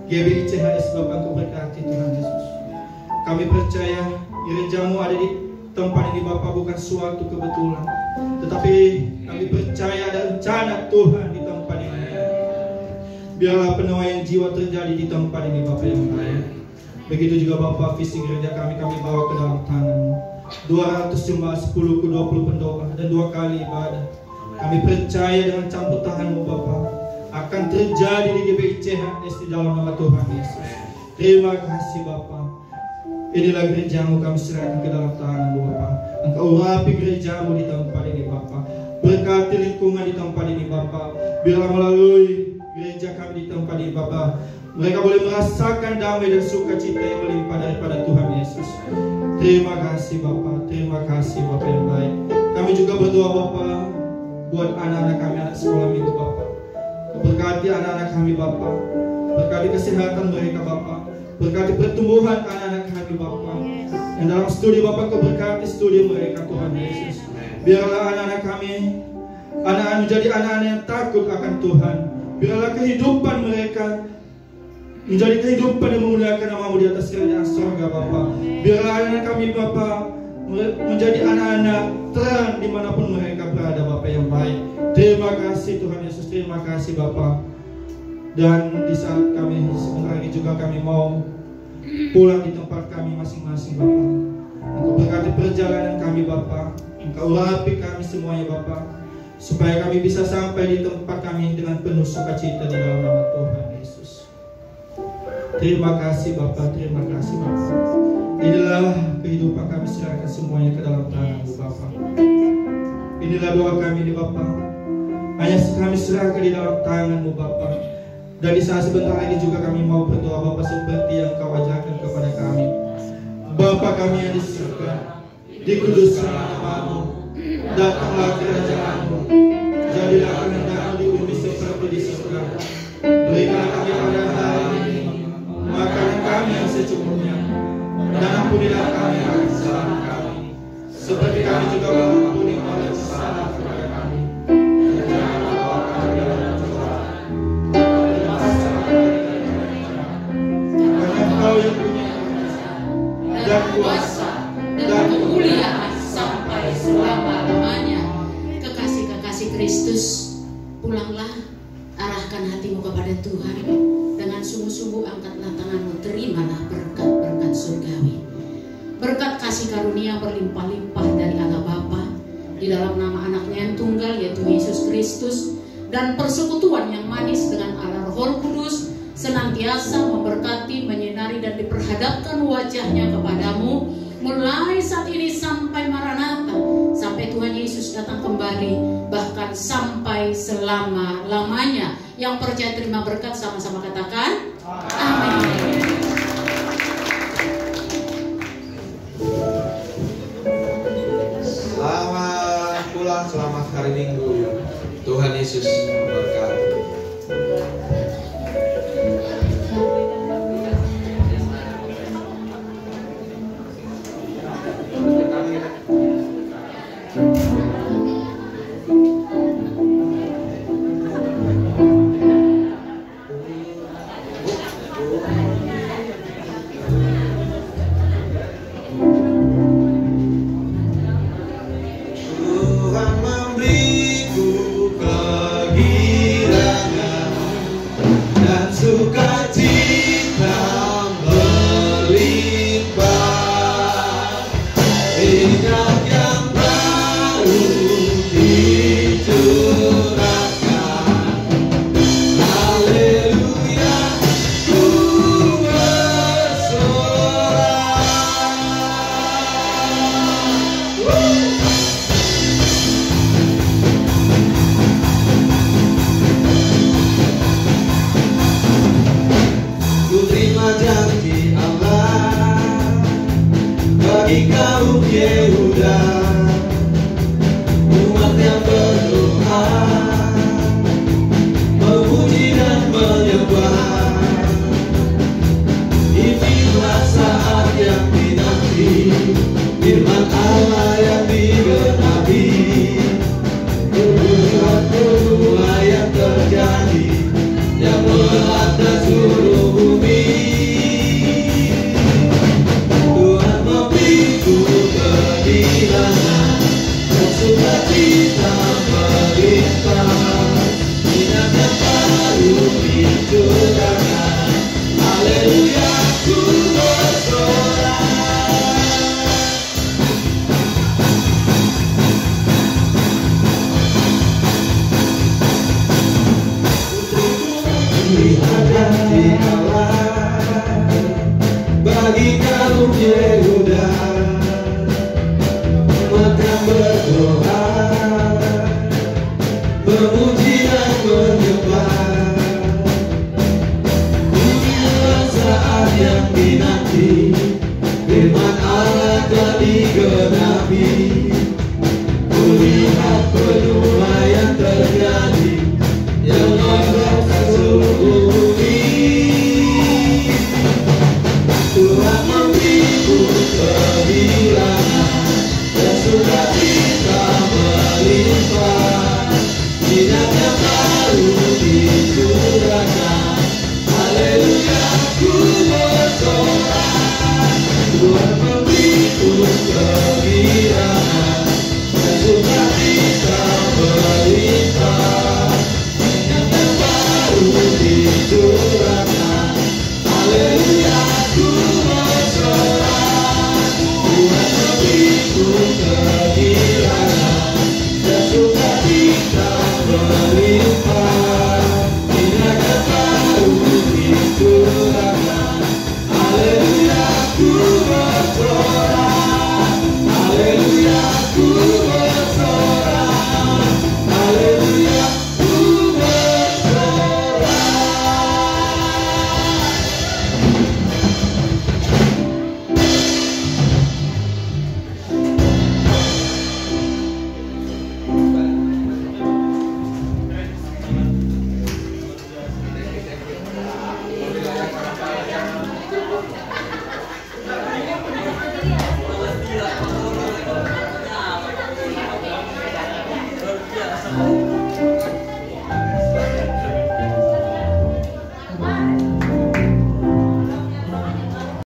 GBI CHS Bapa, Engkau berkati Tuhan Yesus. Kami percaya gereja-Mu ada di tempat ini Bapa bukan suatu kebetulan, tetapi kami percaya ada rencana Tuhan di tempat ini. Biarlah penuaian jiwa terjadi di tempat ini Bapa yang baik. Begitu juga Bapa, visi gereja kami bawa ke dalam tangan-Mu. 200 jemaat, 10 ke 20 pendoa dan 2 kali ibadah. Kami percaya dengan campur tangan-Mu Bapa akan terjadi di GBI CHS di dalam nama Tuhan Yesus. Terima kasih Bapa. Inilah gereja-Mu, kami serahkan ke dalam tangan-Mu Bapa. Engkau urapi gereja-Mu di tempat ini Bapa. Berkati lingkungan di tempat ini Bapa. Biarlah melalui gereja kami di tempat ini Bapa, mereka boleh merasakan damai dan sukacita yang melimpah daripada Tuhan Yesus. Terima kasih Bapa, terima kasih Bapa yang baik. Kami juga berdoa Bapa buat anak-anak kami, anak sekolah minggu Bapa. Berkati anak-anak kami Bapa, berkati kesehatan mereka Bapa, berkati pertumbuhan anak-anak kami Bapa. Yang dalam studi Bapa, Kau berkati studi mereka Tuhan Yesus. Biarlah anak-anak kami anak-anak menjadi anak-anak yang takut akan Tuhan. Biarlah kehidupan mereka menjadi kehidupan yang memuliakan nama-Mu di atas kerajaan surga Bapa. Biarlah anak kami Bapa menjadi anak-anak terang dimanapun mereka berada Bapa yang baik. Terima kasih Tuhan Yesus, terima kasih Bapa. Dan di saat kami sebentar lagi juga kami mau pulang di tempat kami masing-masing Bapa. Engkau berkati perjalanan kami Bapa. Engkau urapi kami semuanya Bapa, supaya kami bisa sampai di tempat kami dengan penuh sukacita di dalam nama Tuhan Yesus. Terima kasih Bapa, terima kasih Bapa. Inilah kehidupan kami, serahkan semuanya ke dalam tangan-Mu Bapa. Inilah doa kami ini Bapa. Hanya kami serahkan di dalam tangan-Mu Bapa. Dan di saat sebentar lagi juga kami mau berdoa Bapa seperti yang Kau ajarkan kepada kami. Bapa kami yang di surga, dikuduskanlah nama-Mu, datanglah kerajaan-Mu, jadilah kehendak-Mu di bumi seperti di surga. Berikanlah kami pada hari ini makanan kami yang secukupnya, dan ampunilah kami akan kesalahan kami, seperti kami juga mengampuni orang yang bersalah kepada kami. Dan janganlah bawa kami dalam cobaan, karena Engkau yang punya dan kuasa dan kemuliaan sampai selama-lamanya. Kekasih-kekasih Kristus, pulanglah, arahkan hatimu kepada Tuhan. Dengan sungguh-sungguh angkatlah tanganmu, terimalah berkat-berkat surgawi. Berkat kasih karunia berlimpah-limpah dari Allah Bapa, di dalam nama anaknya yang tunggal yaitu Yesus Kristus, dan persekutuan yang manis dengan Allah Roh Kudus senantiasa memberkati, menyinari dan diperhadapkan wajahnya kepadamu mulai saat ini sampai Maranatha, sampai Tuhan Yesus datang kembali, bahkan sampai selama-lamanya. Yang percaya terima berkat sama-sama katakan amin. Selamat pulang, selamat hari Minggu. Tuhan Yesus memberkati. Tuhan memberiku kegirangan dan sukacita melimpah, minyak yang baru dicurahkan. Haleluya, ku bersorak. Ku terima janji Allah bagi kaum Yehuda, umat yang berdoa, memuji dan menyembah. Inilah saat yang dinanti, firman Allah yang digenapi. Semua yang terjadi yang melanda seluruh bumi. Tuhan memberiku kegirangan dan sukacita melimpah, minyak yang baru dicurahkan. Haleluya, ku bersorak. Lihat janji Allah bagi kaum Yehuda, umat yang berdoa, memuji dan menyembah. Inilah saat yang dinanti, firman Allah telah digenapi.